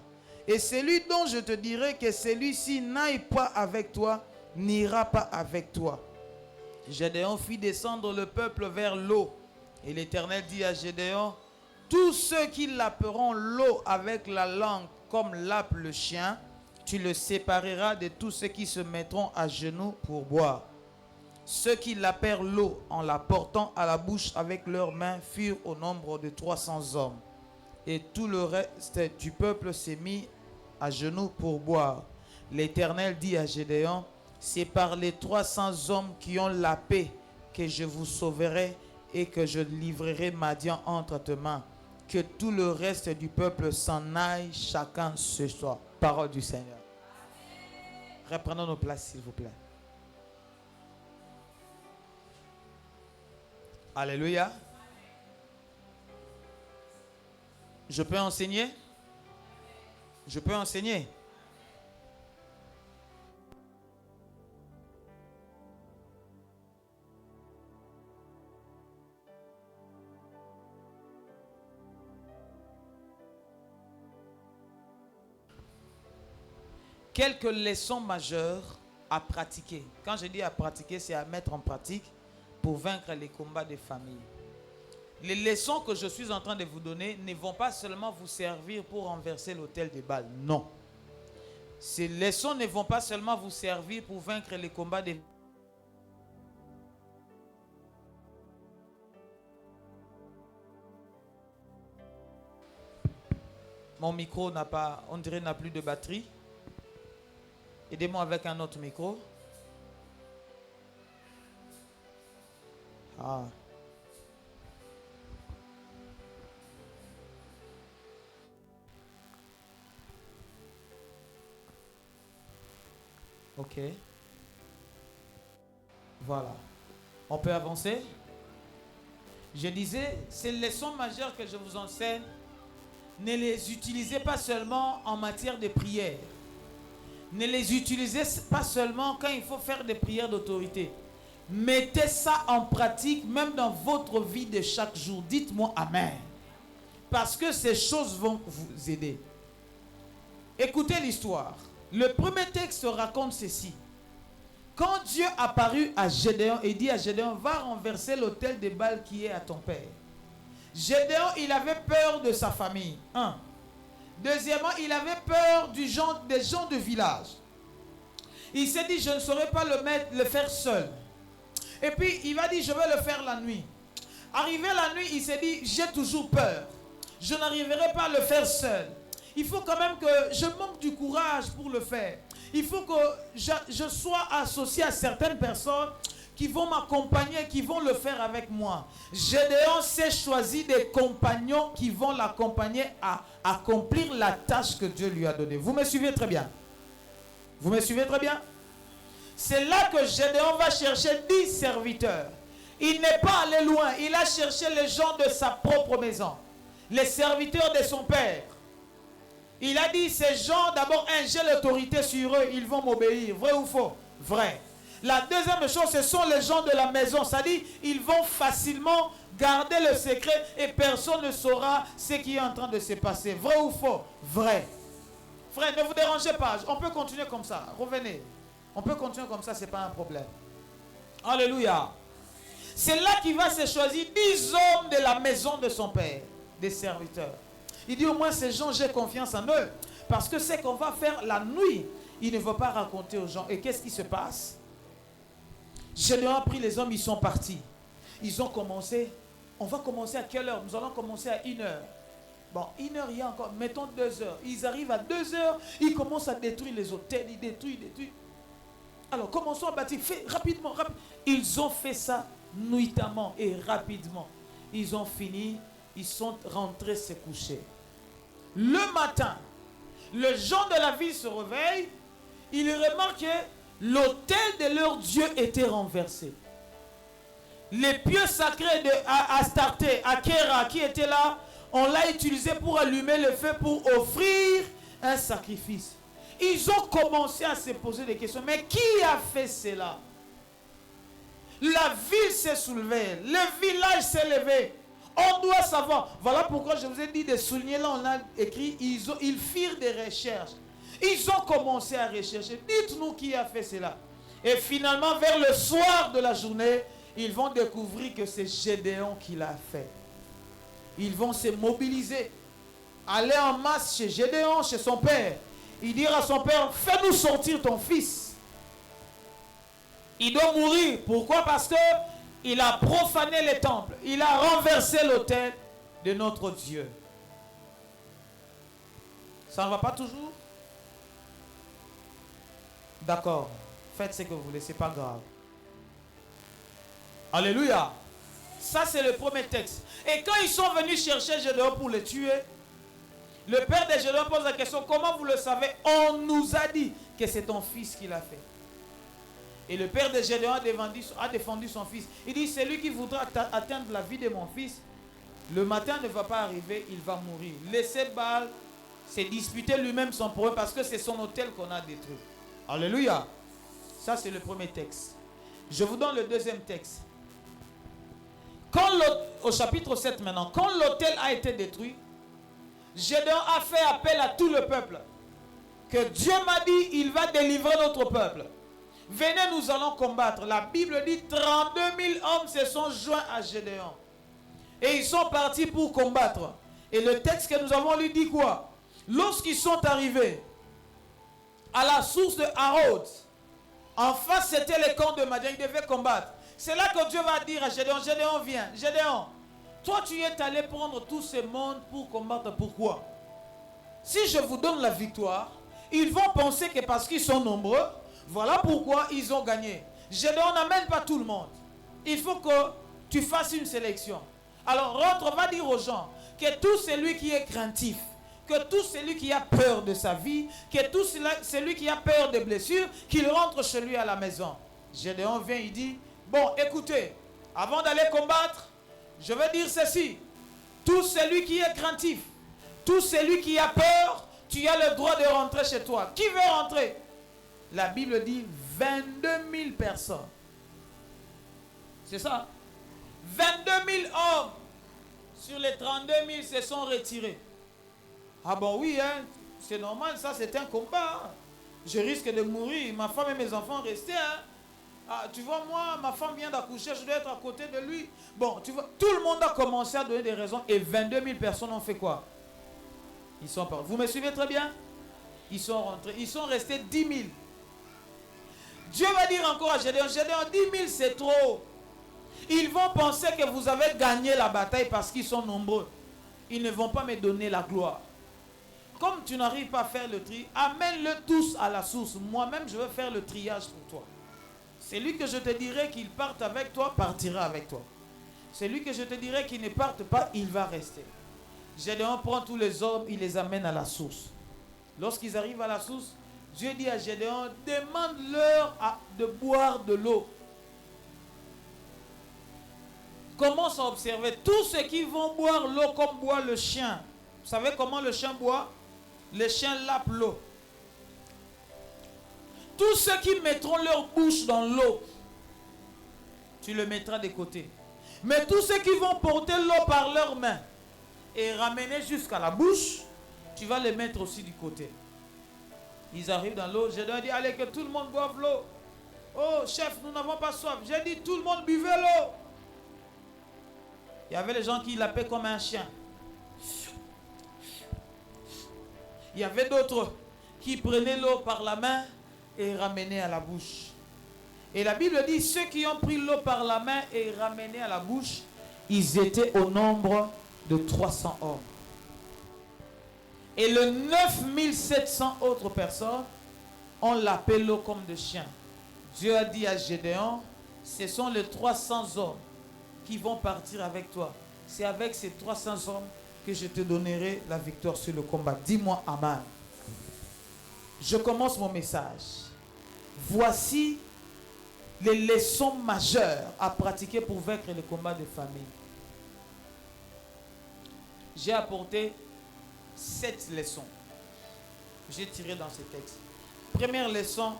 Et celui dont je te dirai que celui-ci n'aille pas avec toi, n'ira pas avec toi. Gédéon fit descendre le peuple vers l'eau. Et l'Éternel dit à Gédéon, tous ceux qui laperont l'eau avec la langue comme lappe le chien, tu le sépareras de tous ceux qui se mettront à genoux pour boire. Ceux qui lapèrent l'eau en la portant à la bouche avec leurs mains furent au nombre de 300 hommes. Et tout le reste du peuple s'est mis à genoux pour boire. L'Éternel dit à Gédéon, c'est par les 300 hommes qui ont la paix que je vous sauverai et que je livrerai Madian entre tes mains. Que tout le reste du peuple s'en aille chacun ce soir. Parole du Seigneur. Reprenons nos places, s'il vous plaît. Alléluia. Je peux enseigner? Je peux enseigner? quelques leçons majeures à pratiquer. Quand je dis à pratiquer, c'est à mettre en pratique pour vaincre les combats des familles. Les leçons que je suis en train de vous donner ne vont pas seulement vous servir pour renverser l'autel des Baals. Non. Ces leçons ne vont pas seulement vous servir pour vaincre les combats des... Mon micro n'a pas, on dirait, n'a plus de batterie. Aidez-moi avec un autre micro. Ah. Ok. Voilà. On peut avancer? Je disais, ces leçons majeures que je vous enseigne, ne les utilisez pas seulement en matière de prière. Ne les utilisez pas seulement quand il faut faire des prières d'autorité. Mettez ça en pratique même dans votre vie de chaque jour. Dites-moi Amen. Parce que ces choses vont vous aider. Écoutez l'histoire. Le premier texte raconte ceci. Quand Dieu apparut à Gédéon et dit à Gédéon, va renverser l'autel de Baal qui est à ton père. Gédéon, il avait peur de sa famille. Un. Deuxièmement, il avait peur des gens de village. Il s'est dit, je ne saurais pas le faire seul. Et puis, il va dire, je vais le faire la nuit. Arrivé la nuit, il s'est dit, j'ai toujours peur. Je n'arriverai pas à le faire seul. Il faut quand même que je manque du courage pour le faire. Il faut que je sois associé à certaines personnes qui vont m'accompagner, qui vont le faire avec moi. Gédéon s'est choisi des compagnons qui vont l'accompagner à accomplir la tâche que Dieu lui a donnée. Vous me suivez très bien? Vous me suivez très bien? C'est là que Gédéon va chercher 10 serviteurs. Il n'est pas allé loin. Il a cherché les gens de sa propre maison. Les serviteurs de son père. Il a dit, ces gens, d'abord, j'ai l'autorité sur eux. Ils vont m'obéir. Vrai ou faux? Vrai. La deuxième chose, ce sont les gens de la maison. C'est-à-dire, ils vont facilement garder le secret et personne ne saura ce qui est en train de se passer. Vrai ou faux? Vrai. Frère, ne vous dérangez pas. On peut continuer comme ça. Revenez. On peut continuer comme ça, ce n'est pas un problème. Alléluia. C'est là qu'il va se choisir 10 hommes de la maison de son père, des serviteurs. Il dit au moins ces gens, j'ai confiance en eux. Parce que c'est qu'on va faire la nuit. Il ne va pas raconter aux gens. Et qu'est-ce qui se passe? Gédéon a pris les hommes, ils sont partis. Ils ont commencé. On va commencer à quelle heure? Nous allons commencer à 1 heure. Bon, 1 heure, il y a encore, mettons 2 heures. Ils arrivent à 2 heures, ils commencent à détruire les hôtels, ils détruisent. Alors, commençons à bâtir. Fait rapidement. Ils ont fait ça nuitamment et rapidement. Ils ont fini, ils sont rentrés se coucher. Le matin, les gens de la ville se réveillent. Ils remarquent que l'autel de leur Dieu était renversé. Les pieux sacrés de Astarté, Akhéra, qui étaient là, on l'a utilisé pour allumer le feu, pour offrir un sacrifice. Ils ont commencé à se poser des questions. Mais qui a fait cela? La ville s'est soulevée. Le village s'est levé. On doit savoir. Voilà pourquoi je vous ai dit de souligner. Là, on a écrit, ils firent des recherches. Ils ont commencé à rechercher. Dites-nous qui a fait cela. Et finalement, vers le soir de la journée, ils vont découvrir que c'est Gédéon qui l'a fait. Ils vont se mobiliser. Aller en masse chez Gédéon, chez son père. Il dit à son père, fais-nous sortir ton fils. Il doit mourir. Pourquoi? Parce que il a profané les temples. Il a renversé l'autel de notre Dieu. Ça ne va pas toujours? D'accord. Faites ce que vous voulez, ce n'est pas grave. Alléluia. Ça, c'est le premier texte. Et quand ils sont venus chercher Gédéon pour le tuer, le père de Gédéon pose la question, comment vous le savez? On nous a dit que c'est ton fils qui l'a fait. Et le père de Gédéon a défendu son fils. Il dit, c'est lui qui voudra atteindre la vie de mon fils. Le matin ne va pas arriver, il va mourir. Laissez Baal se disputer lui-même son problème parce que c'est son autel qu'on a détruit. Alléluia. Ça, c'est le premier texte. Je vous donne le deuxième texte. Au chapitre 7 maintenant, quand l'autel a été détruit, Gédéon a fait appel à tout le peuple. que Dieu m'a dit, il va délivrer notre peuple. Venez, nous allons combattre. La Bible dit 32 000 hommes se sont joints à Gédéon. Et ils sont partis pour combattre. Et le texte que nous avons lu dit quoi? Lorsqu'ils sont arrivés à la source de Harod, en face c'était le camp de Madian, ils devaient combattre. C'est là que Dieu va dire à Gédéon, Gédéon viens. Gédéon, toi tu es allé prendre tout ce monde pour combattre. Pourquoi? Si je vous donne la victoire, ils vont penser que parce qu'ils sont nombreux, voilà pourquoi ils ont gagné. Gédéon n'amène pas tout le monde. Il faut que tu fasses une sélection. Alors rentre, va dire aux gens que tout celui qui est craintif, que tout celui qui a peur de sa vie, que tout celui qui a peur des blessures, qu'il rentre chez lui à la maison. Gédéon vient, il dit, bon écoutez, avant d'aller combattre, je vais dire ceci. Tout celui qui est craintif, tout celui qui a peur, tu as le droit de rentrer chez toi. Qui veut rentrer? La Bible dit 22 000 personnes. C'est ça. 22 000 hommes sur les 32 000 se sont retirés. Ah bon oui, hein, c'est normal, ça c'est un combat. Hein. Je risque de mourir, ma femme et mes enfants restaient. Hein. Ah, tu vois, moi, ma femme vient d'accoucher, je dois être à côté de lui. Bon, tu vois, tout le monde a commencé à donner des raisons et 22 000 personnes ont fait quoi? Ils sont partis. Vous me suivez très bien? Ils sont rentrés, ils sont restés 10 000. Dieu va dire encore à Gédéon, Gédéon, 10 000 c'est trop. Ils vont penser que vous avez gagné la bataille parce qu'ils sont nombreux. Ils ne vont pas me donner la gloire. Comme tu n'arrives pas à faire le tri, amène-le tous à la source. Moi-même, je vais faire le triage pour toi. Celui que je te dirai qu'il parte avec toi, partira avec toi. Celui que je te dirai qu'il ne parte pas, il va rester. Gédéon prend tous les hommes, il les amène à la source. Lorsqu'ils arrivent à la source, Dieu dit à Gédéon, demande-leur de boire de l'eau. Commence à observer tous ceux qui vont boire l'eau comme boit le chien. Vous savez comment le chien boit? Le chien lappe l'eau. Tous ceux qui mettront leur bouche dans l'eau, tu le mettras de côté. Mais tous ceux qui vont porter l'eau par leurs mains et ramener jusqu'à la bouche, tu vas les mettre aussi du côté. Ils arrivent dans l'eau, je dois dire, allez que tout le monde boive l'eau. Oh chef, nous n'avons pas soif. J'ai dit, tout le monde buvez l'eau. Il y avait les gens qui lappaient comme un chien. Il y avait d'autres qui prenaient l'eau par la main et ramenaient à la bouche. Et la Bible dit, ceux qui ont pris l'eau par la main et ramenaient à la bouche, ils étaient au nombre de 300 hommes. Et les 9700 autres personnes ont lappé l'eau comme des chiens. Dieu a dit à Gédéon, ce sont les 300 hommes qui vont partir avec toi. C'est avec ces 300 hommes que je te donnerai la victoire sur le combat. Dis-moi amen. Je commence mon message. Voici les leçons majeures à pratiquer pour vaincre le combat de famille. J'ai apporté 7 leçons. J'ai tiré dans ce texte. Première leçon,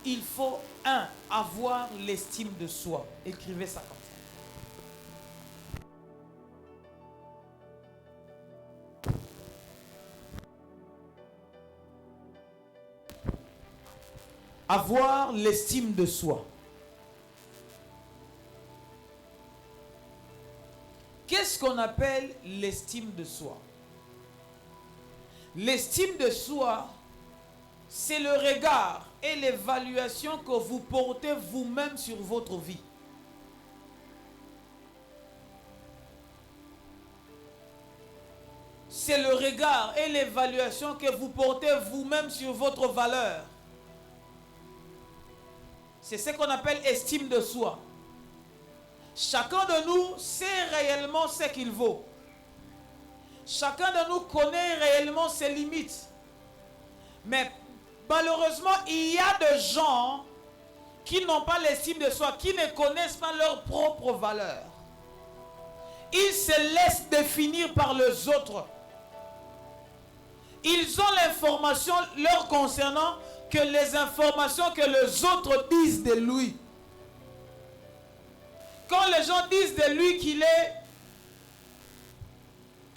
il faut 1. Avoir l'estime de soi. Écrivez ça comme ça. Avoir l'estime de soi. Qu'est-ce qu'on appelle l'estime de soi? L'estime de soi, c'est le regard et l'évaluation que vous portez vous-même sur votre vie. C'est le regard et l'évaluation que vous portez vous-même sur votre valeur. C'est ce qu'on appelle estime de soi. Chacun de nous sait réellement ce qu'il vaut. Chacun de nous connaît réellement ses limites. Mais malheureusement, il y a des gens qui n'ont pas l'estime de soi, qui ne connaissent pas leur propre valeur. Ils se laissent définir par les autres. Ils ont l'information leur concernant que les informations que les autres disent de lui. Quand les gens disent de lui qu'il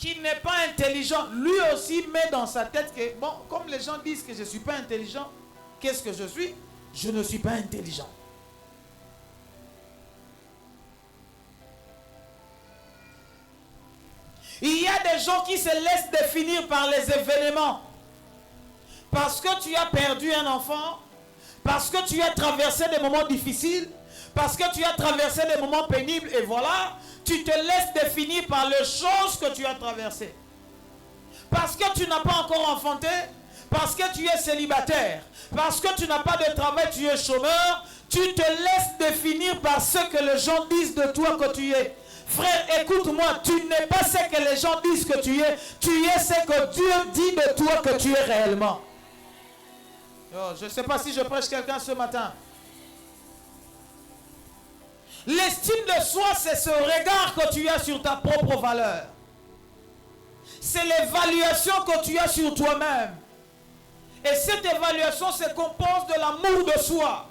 qui n'est pas intelligent, lui aussi met dans sa tête que, bon, comme les gens disent que je ne suis pas intelligent, qu'est-ce que je suis? Je ne suis pas intelligent. Il y a des gens qui se laissent définir par les événements. Parce que tu as perdu un enfant, parce que tu as traversé des moments difficiles, parce que tu as traversé des moments pénibles, et voilà, tu te laisses définir par les choses que tu as traversées. Parce que tu n'as pas encore enfanté, parce que tu es célibataire, parce que tu n'as pas de travail, tu es chômeur, tu te laisses définir par ce que les gens disent de toi que tu es. Frère, écoute-moi, tu n'es pas ce que les gens disent que tu es ce que Dieu dit de toi que tu es réellement. Oh, je ne sais pas si je prêche quelqu'un ce matin. L'estime de soi, c'est ce regard que tu as sur ta propre valeur. C'est l'évaluation que tu as sur toi-même. Et cette évaluation se compose de l'amour de soi.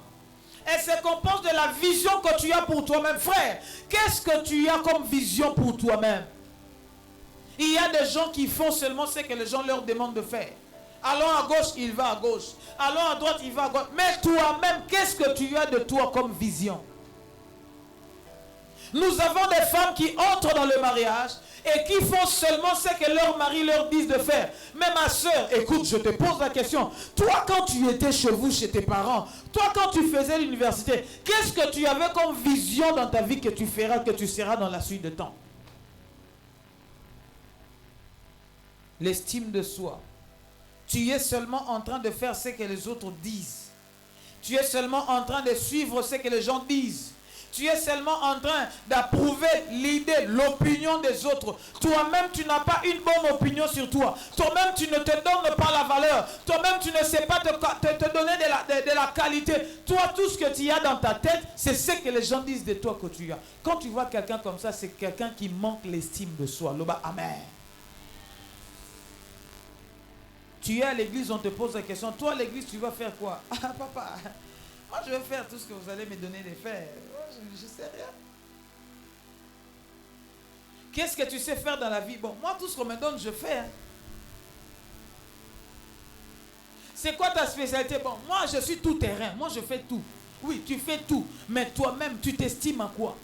Elle se compose de la vision que tu as pour toi-même. Frère, qu'est-ce que tu as comme vision pour toi-même? Il y a des gens qui font seulement ce que les gens leur demandent de faire. Allons à gauche, il va à gauche. Allons à droite, il va à droite. Mais toi-même, qu'est-ce que tu as de toi comme vision? Nous avons des femmes qui entrent dans le mariage et qui font seulement ce que leur mari leur dit de faire. Mais ma soeur, écoute, je te pose la question. Toi, quand tu étais chez vous, chez tes parents, toi, quand tu faisais l'université, qu'est-ce que tu avais comme vision dans ta vie que tu feras, que tu seras dans la suite de temps? L'estime de soi. Tu es seulement en train de faire ce que les autres disent. Tu es seulement en train de suivre ce que les gens disent. Tu es seulement en train d'approuver l'idée, l'opinion des autres. Toi-même, tu n'as pas une bonne opinion sur toi. Toi-même, tu ne te donnes pas la valeur. Toi-même, tu ne sais pas te donner de la qualité. Toi, tout ce que tu as dans ta tête, c'est ce que les gens disent de toi que tu as. Quand tu vois quelqu'un comme ça, c'est quelqu'un qui manque l'estime de soi. Loba, amen. Tu es à l'église, on te pose la question. Toi, à l'église, tu vas faire quoi? Ah, papa, moi, je vais faire tout ce que vous allez me donner de faire. Je ne sais rien. Qu'est-ce que tu sais faire dans la vie? Bon, moi, tout ce qu'on me donne, je fais. Hein. C'est quoi ta spécialité? Bon, moi, je suis tout terrain. Moi, je fais tout. Oui, tu fais tout. Mais toi-même, tu t'estimes à quoi?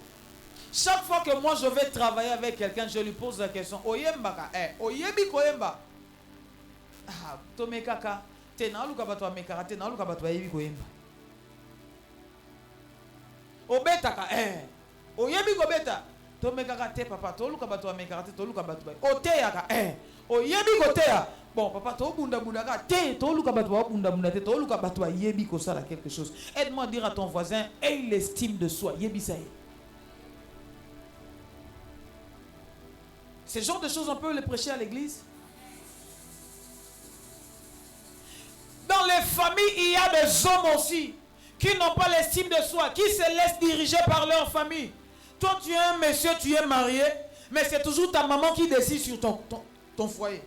Chaque fois que moi, je vais travailler avec quelqu'un, je lui pose la question. Oyemba, oyebi koyemba. Ah, tomekaka. Te na luka batwa mekara, te na luka batwa yebi koyemba. Obetaka, oyebi kobeta. Tomekaka te papa, to luka batwa mekara, te to luka batwa. Oteyaka, oyebi koteya. Bon papa, to bunda bunda ka te, to luka batwa bunda bunda te, to luka batwa yebi kosala quelque chose. Aide-moi à dire à ton voisin, aie l'estime de soi, yebi ça. Ce genre de choses, on peut les prêcher à l'église. Dans les familles, il y a des hommes aussi qui n'ont pas l'estime de soi, qui se laissent diriger par leur famille. Toi, tu es un monsieur, tu es marié, mais c'est toujours ta maman qui décide sur ton foyer.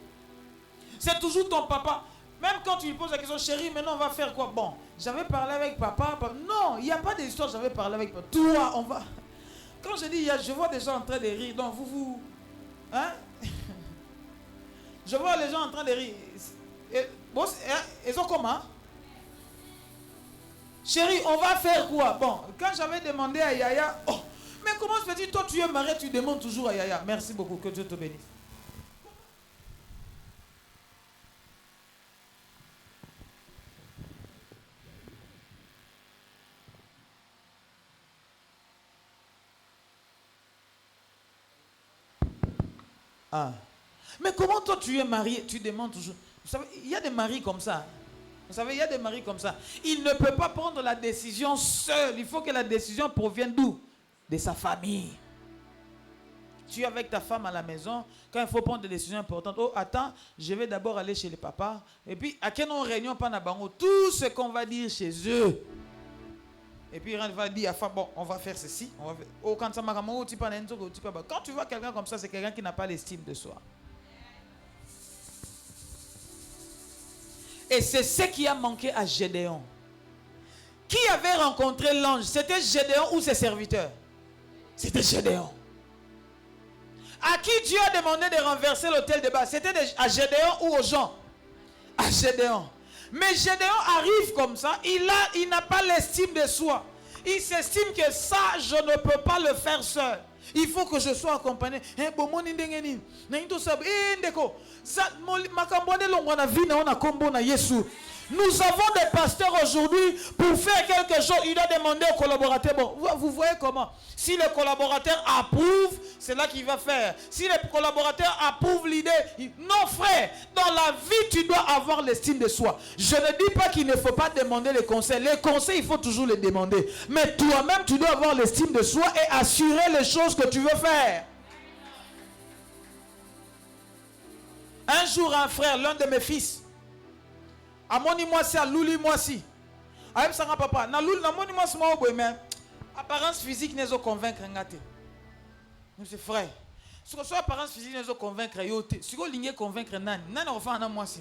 C'est toujours ton papa. Même quand tu lui poses la question, chérie, maintenant on va faire quoi? Bon, j'avais parlé avec papa. Non, il n'y a pas d'histoire, j'avais parlé avec papa. Toi, on va... Quand je dis, je vois des gens en train de rire, donc vous... Hein? Je vois les gens en train de rire. Bon, ils ont comment? Chérie, on va faire quoi? Bon, quand j'avais demandé à Yaya, oh, mais comment se fait-il? Toi, tu es marié, tu demandes toujours à Yaya. Merci beaucoup, que Dieu te bénisse. Ah. Mais comment toi, tu es marié, tu demandes toujours? Vous savez, il y a des maris comme ça. Vous savez, il y a des maris comme ça. Il ne peut pas prendre la décision seul. Il faut que la décision provienne d'où? De sa famille. Tu es avec ta femme à la maison. Quand il faut prendre des décisions importantes. Oh, attends, je vais d'abord aller chez les papas. Et puis, à quelle réunion, pas nabango, tout ce qu'on va dire chez eux. Et puis, il va dire à femme, bon, on va faire ceci. On va faire... Oh, quand tu vois quelqu'un comme ça, c'est quelqu'un qui n'a pas l'estime de soi. Et c'est ce qui a manqué à Gédéon. Qui avait rencontré l'ange? C'était Gédéon ou ses serviteurs? C'était Gédéon. À qui Dieu a demandé de renverser l'autel de base? C'était à Gédéon ou aux gens? À Gédéon. Mais Gédéon arrive comme ça, il n'a pas l'estime de soi. Il s'estime que ça, je ne peux pas le faire seul. Il faut que je sois accompagné. Nous avons des pasteurs aujourd'hui, pour faire quelque chose, il doit demander au collaborateur. Bon, vous voyez comment? Si le collaborateur approuve, c'est là qu'il va faire. Si le collaborateur approuve l'idée, non frère, dans la vie, tu dois avoir l'estime de soi. Je ne dis pas qu'il ne faut pas demander les conseils. Les conseils, il faut toujours les demander. Mais toi-même, tu dois avoir l'estime de soi et assurer les choses que tu veux faire. Un jour, un frère, l'un de mes fils, amoni moi si aluli moi si ayeb sanga papa na luli na moni moi si moi boy mais apparence physique nezo convaincre ngate monsieur frère ce que soit apparence physique nezo convaincre yote si ko linge convaincre nani refa na moi si.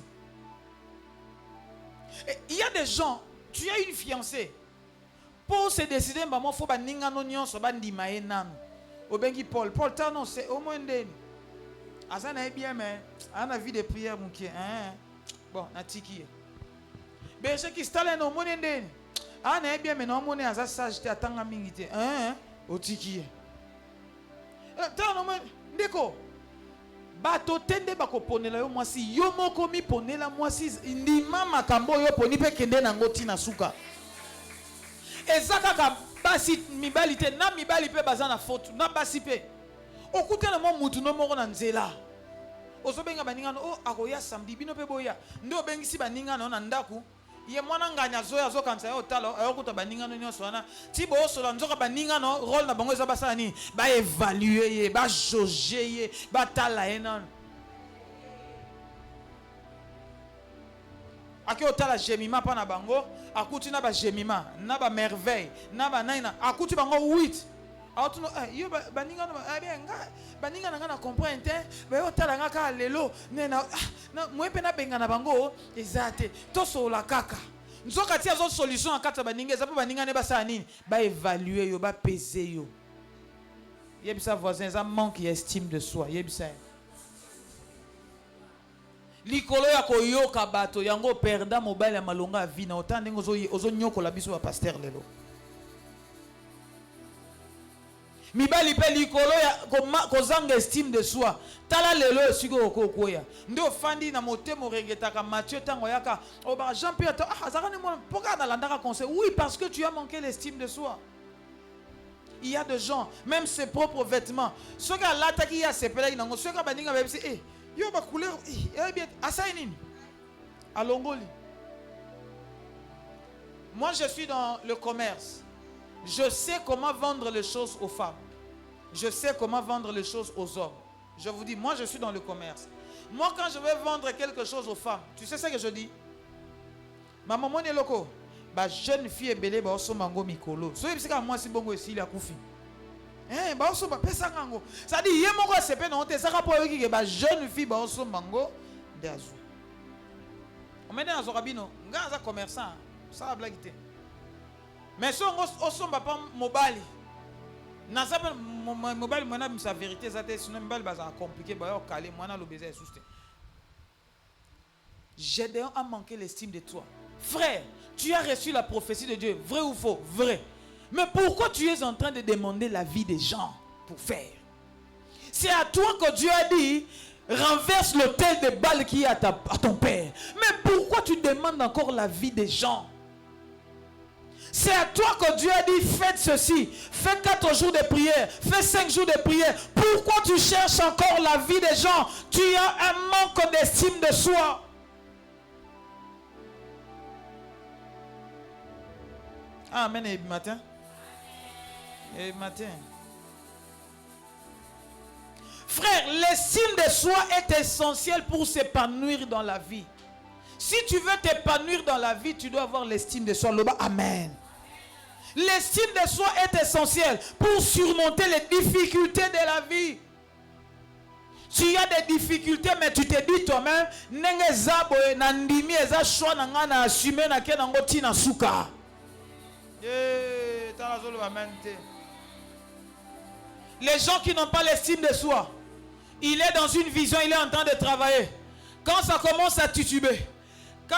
Il y a des gens, tu as une fiancée pour se décider maman faut ba ninga no nyonso ba ndima ye nanu obengi Paul tano c'est au moins ndeni azana bien mais ana vie de prière mukie hein bon na tiki Béché qui stale no moni ndeni. Ah na bien mais no moni aza sage te atanga mingi te. Otiki. Ta no moni ndeko. Bato tende bako ponela yo mwasi yo moko mi ponela mwasi ndima makambo yo poni pe kende na ngoti na suka. Ezaka ka basi mibali te na mibali pe bazana faute na basi pe. Okutela mo mutu no moko na nzela. Ozobenga baninga no akoya samedi bino pe boya. Ndo bengisi baninga no na ndaku. Ye mwana nganya zoya zo kansa yo talo ayokuta baninga no nyonso wana ti bo sola nzoka baninga no rôle na bango eza basala ni ba évaluer ye ba jauger ye ba tala ye non aki otala gemima pa na bango akuti na ba gemima na ba merveille na ba naina akuti bango 8 autuno yo baninga no bien nga baninga na comprendre te ba yo tala nga ka lelo nena na mwepe na benga na bango ezate to sola kaka nzoka ti azo solution akata baninga eza pa baninga ne basala nini ba évaluer yo ba peser yo yebisa voisin eza manque d'estime de soi yebisa likolo ya koyoka bato yango perda mobile ya malonga ya vie na otande ozo nyokola biso ba pasteur lelo mibali pe likolo ya kozanga estime de soi tala lelo esiko okokoya ndo fandi na motemo regetaka Matthieu tango yaka oba Jean-Pierre azaka ne mona pourquoi na landaka conseil oui parce que tu as manqué l'estime de soi. Il y a des gens même ses propres vêtements ceux qui l'attaque ya sepela inango ceux qui baninga ba bisi yo ba couleur bien asai nini alongoli. Moi je suis dans le commerce. Je sais comment vendre les choses aux femmes. Je sais comment vendre les choses aux hommes. Je vous dis, moi je suis dans le commerce. Moi quand je vais vendre quelque chose aux femmes, tu sais ce que je dis? Ma maman est loco. Ba jeune fille est belle, ba oso mango mikolo. So yebisi ka moi si bongo esili akufi. Ba oso ba pesa ngango. Ça dit ye moko sepe non te saka po yoki ke ba jeune fille ba oso mango de azu. On met dans Zorabino, nga za commerçant, ça a blague te. Mais si on ne pas mobile, na sape mobile moi na sa vérité ça te sinon mobile ba ça compliqué ba yo calé moi na lo besoin souster. Gédéon a manqué l'estime de toi. Frère, tu as reçu la prophétie de Dieu, vrai ou faux? Vrai. Mais pourquoi tu es en train de demander la vie des gens pour faire? C'est à toi que Dieu a dit renverse l'autel de balles qui est à ton père. Mais pourquoi tu demandes encore la vie des gens? C'est à toi que Dieu a dit faites ceci, faites 4 jours de prière, faites 5 jours de prière. Pourquoi tu cherches encore la vie des gens? Tu as un manque d'estime de soi. Amen. Et matin. Et matin. Frère, l'estime de soi est essentielle pour s'épanouir dans la vie. Si tu veux t'épanouir dans la vie, tu dois avoir l'estime de soi. Amen. L'estime de soi est essentielle pour surmonter les difficultés de la vie. Tu as des difficultés, mais tu te dis toi-même, les gens qui n'ont pas l'estime de soi, Il est dans une vision, il est en train de travailler. Quand ça commence à tituber, quand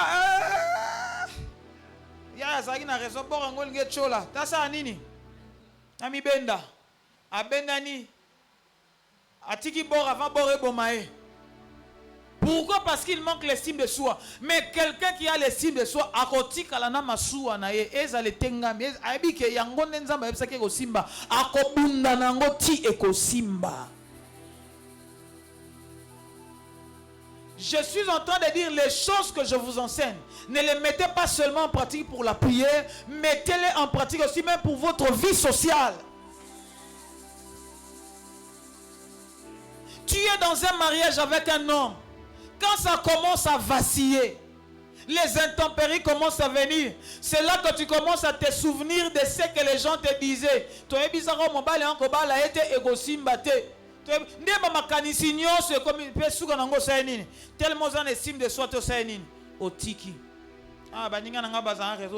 ça qui n'a raison, bon angol nge chola, ta sa nini, ami benda, abendani, atiki bor avant boré bomae. Pourquoi? Parce qu'il manque l'estime de soi. Mais quelqu'un qui a l'estime de soi, akoti kalana masua na ye, ezale tengami, abike yango nenzamba ebisake ko simba, akobunda nango ti ekosimba. Je suis en train de dire les choses que je vous enseigne. Ne les mettez pas seulement en pratique pour la prière, mettez-les en pratique aussi même pour votre vie sociale. Tu es dans un mariage avec un homme. Quand ça commence à vaciller, les intempéries commencent à venir. C'est là que tu commences à te souvenir de ce que les gens te disaient. Tu es bizarre, mon bal et encore bal a été égosimbaté. Tellement en estime de soi, au tiki. Ah,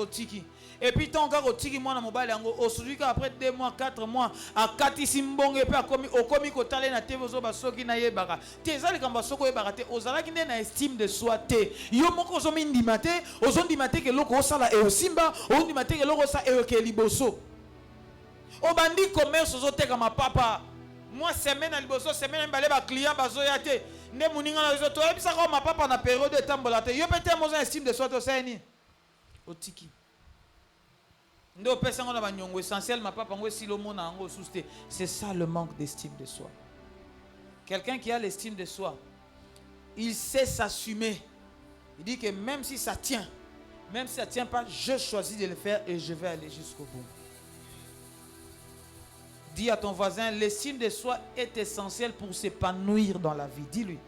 tiki. Et puis, tant qu'au tiki, moi, mobile, aujourd'hui, après 2 mois, 4 mois, à Katisimbong, et puis au comique au talent, à Tevozo, Basoki, Naïebara. Tezali, quand Basoko est baraté, aux Alaki, n'a estime de soi, té. Yomoko, Zomin Dimate, aux on dimate que l'oko sala et au Simba, aux dimate que l'oko sa et au Keliboso. Au bandit commerce, aux autres, comme ma papa. Moi, semaine à Liboso, semaine à Baleba, client, Bazoyate. Ne mouninga na zoto, et puis ça, ma papa, na période de temps, bolate. Yo, peut-être, moi, estime de soi, au Saini. Au tiki. C'est ça le manque d'estime de soi. Quelqu'un qui a l'estime de soi, il sait s'assumer. Il dit que même si ça tient, même si ça ne tient pas, je choisis de le faire et je vais aller jusqu'au bout. Dis à ton voisin, l'estime de soi est essentielle pour s'épanouir dans la vie. Dis-lui.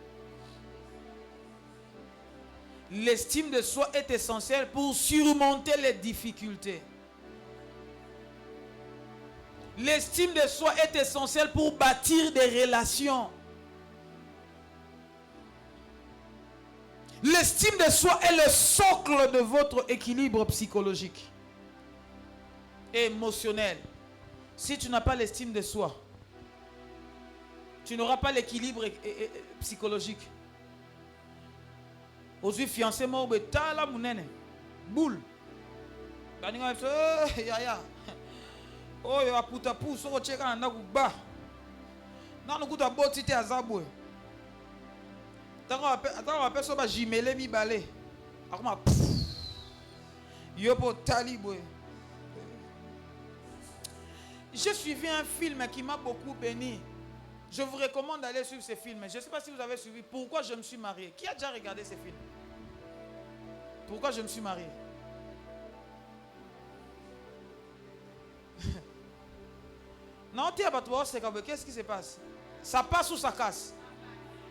L'estime de soi est essentielle pour surmonter les difficultés. L'estime de soi est essentielle pour bâtir des relations. L'estime de soi est le socle de votre équilibre psychologique et émotionnel. Si tu n'as pas l'estime de soi, tu n'auras pas l'équilibre psychologique. Aujourd'hui, fiancé, moi, la mounene, boule. Oh, il y a puta pouce, on check en Naguba. Non, nous avons beau tité à Zaboué. Tant qu'on appelle ça, j'y mi balé. Akoma, yo po taliboué. J'ai suivi un film qui m'a beaucoup béni. Je vous recommande d'aller suivre ce film. Je ne sais pas si vous avez suivi Pourquoi je me suis marié. Qui a déjà regardé ce film? Pourquoi je me suis marié? Non, qu'est-ce qui se passe? Ça passe ou ça casse?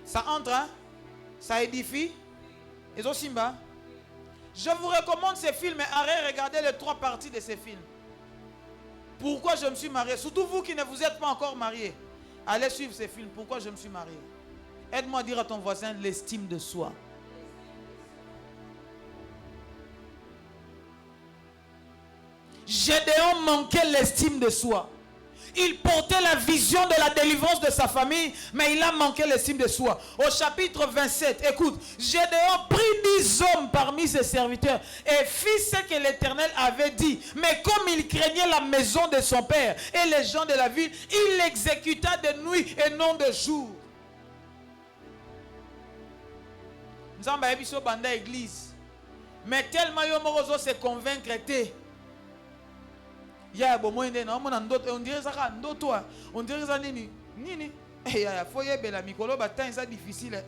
Ça entre, hein? Ça édifie. Et aussi, je vous recommande ces films et arrêtez de regarder les 3 parties de ces films. Pourquoi je me suis marié? Surtout vous qui ne vous êtes pas encore mariés. Allez suivre ces films. Pourquoi je me suis marié? Aide-moi à dire à ton voisin l'estime de soi. Gédéon manquait l'estime de soi. Il portait la vision de la délivrance de sa famille, mais il a manqué l'estime de soi. Au chapitre 27, écoute, Gédéon prit 10 hommes parmi ses serviteurs et fit ce que l'Éternel avait dit. Mais comme il craignait la maison de son père et les gens de la ville, il l'exécuta de nuit et non de jour. Nous avons dit banda église, mais tellement yomorozo se convaincre était. Ya bomo ende na mona ndoto on dirait ça ndoto on dirait ça nini ya foye bela mikolo batan ça difficile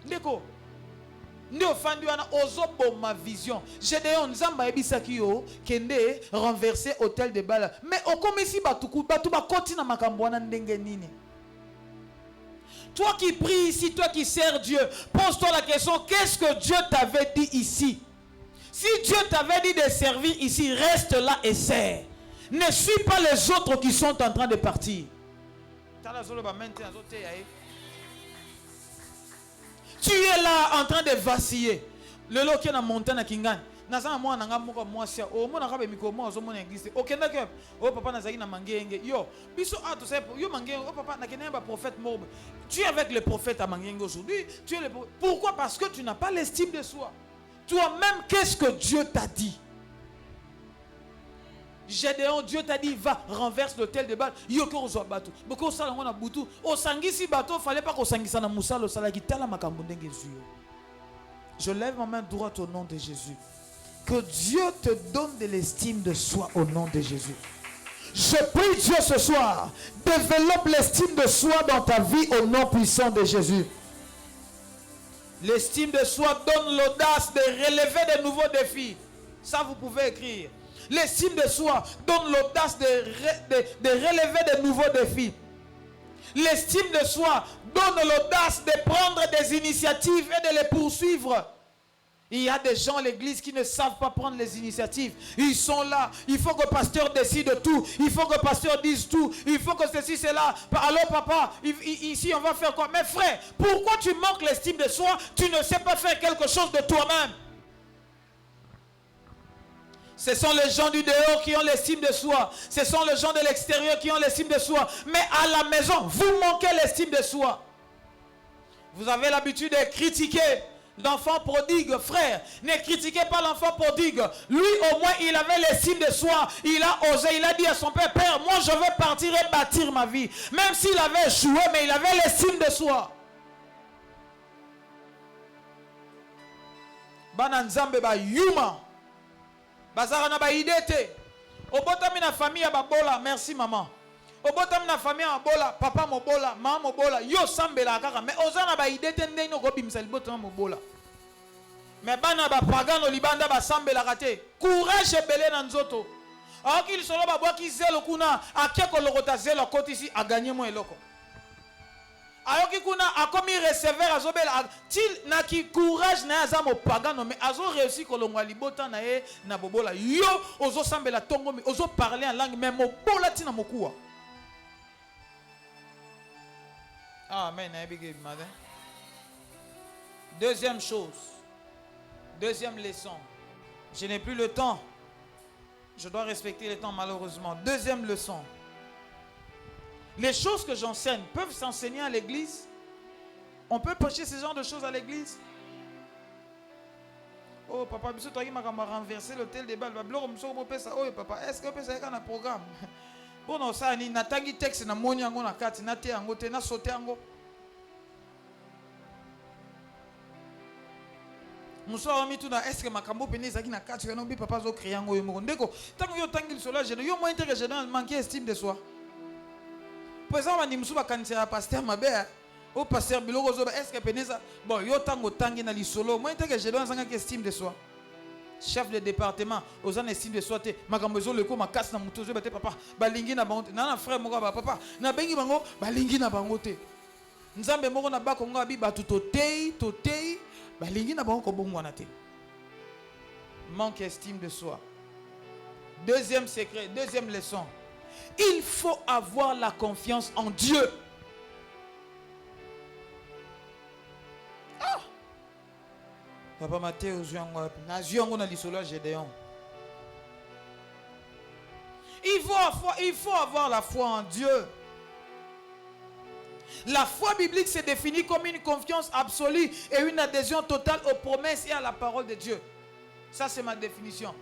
ndeko ndo fandi wana ozobo ma vision Gédéon nzamba ebisaki yo kende renverser hôtel de Bala mais okomisi batu ba koti na makambo wana ndenge nini. Toi qui pries ici, toi qui sers Dieu, pose-toi la question, qu'est-ce que Dieu t'avait dit ici? Si Dieu t'avait dit de servir ici, reste là et sers. Ne suis pas les autres qui sont en train de partir. Tu es là en train de vaciller. Le loquet dans montagne à Kingan. nazana mwa nanga moko mwasi o mona ka be mikomo zo mona église okenda ke o papa nazaki na mangenge yo biso to sai yo mangenge o papa na kena ba prophète morbe tu es avec le prophète à mangenge aujourd'hui tu es le pourquoi parce que tu n'as pas l'estime de soi toi-même qu'est-ce que Dieu t'a dit. Gédéon, Dieu t'a dit, va, renverse l'autel de Baal. Yoko ozo bato. Boko sala ngona butu. O sangisi bato, fallait pas qu'on sangisa na musalo sala kitala makambonde Jésus. Je lève ma main droite au nom de Jésus. Que Dieu te donne de l'estime de soi au nom de Jésus. Je prie Dieu ce soir, développe l'estime de soi dans ta vie au nom puissant de Jésus. L'estime de soi donne l'audace de relever de nouveaux défis. Ça vous pouvez écrire. L'estime de soi donne l'audace de relever de nouveaux défis. L'estime de soi donne l'audace de prendre des initiatives et de les poursuivre. Il y a des gens à l'église qui ne savent pas prendre les initiatives. Ils sont là. Il faut que le pasteur décide tout. Il faut que le pasteur dise tout. Il faut que ceci, c'est là. Alors papa, ici on va faire quoi? Mais frère, pourquoi tu manques l'estime de soi? Tu ne sais pas faire quelque chose de toi-même. Ce sont les gens du dehors qui ont l'estime de soi. Ce sont les gens de l'extérieur qui ont l'estime de soi. Mais à la maison, vous manquez l'estime de soi. Vous avez l'habitude de critiquer l'enfant prodigue, frère. Ne critiquez pas l'enfant prodigue. Lui, au moins, il avait l'estime de soi. Il a osé, il a dit à son père, Père, moi je veux partir et bâtir ma vie. Même s'il avait échoué, mais il avait l'estime de soi. Bananzambe ba yuma. Bazarana ba idete. Obotami na famille ba bola, merci maman. Obotami na famille ba bola, papa mo bola, maman mo bola, yo sambela kaka, mais ozana ba idete ndeno ko bimisa libotama mo bola. Mais bana ba pagano libanda ba sambela kate. Courage belé na nzoto. Alors qu'il solo ba boki zelo kuna, akeko lokota zelo kotisi a gagner mo eloko. Alors qu'il kuna a commis receveur azobela til na ki courage na azamo pagano mais azo réussi kolongwa libota na e na bobola yo ozo sambela tongo mais ozo parler en langue mais mo bola tina mokuwa. Amen. Deuxième chose, deuxième leçon. Je n'ai plus le temps. Je dois respecter le temps malheureusement. Deuxième leçon. Les choses que j'enseigne peuvent s'enseigner à l'église. On peut prêcher ce genre de choses à l'église. Oh papa, tu as renversé l'hôtel des balles. Oh papa, est-ce que tu as un programme? Bon, ça, ni natangi texte na moni yango na kati na te yango te na sauté yango. Muso mi tuna est-ce que makambo peneza ki na kati kana bi papa zo créer yango yo moko ndeko tango yo tangi sola je yo moins intérêt je manquer estime de soi. Pour exemple ni muso ba kanisa pasteur mabe au pasteur biloko zo est-ce que peneza bon yo tango tangi na lisolo moins intérêt je dois zanga estime de soi. Chef de département aux en estime de soi te makambezo le ko makasi na muto zo bate papa balingi na bango na frère moko ba papa na bengi bango balingi na bango te nzambe moko na ba kongo abi batu totei balingi na bango ko bongwana te. Manque estime de soi. Deuxième secret, deuxième leçon, il faut avoir la confiance en Dieu. Papa Matthieu na lisolo Gédéon. Il faut avoir la foi en Dieu. La foi biblique se définit comme une confiance absolue et une adhésion totale aux promesses et à la parole de Dieu. Ça, c'est ma définition.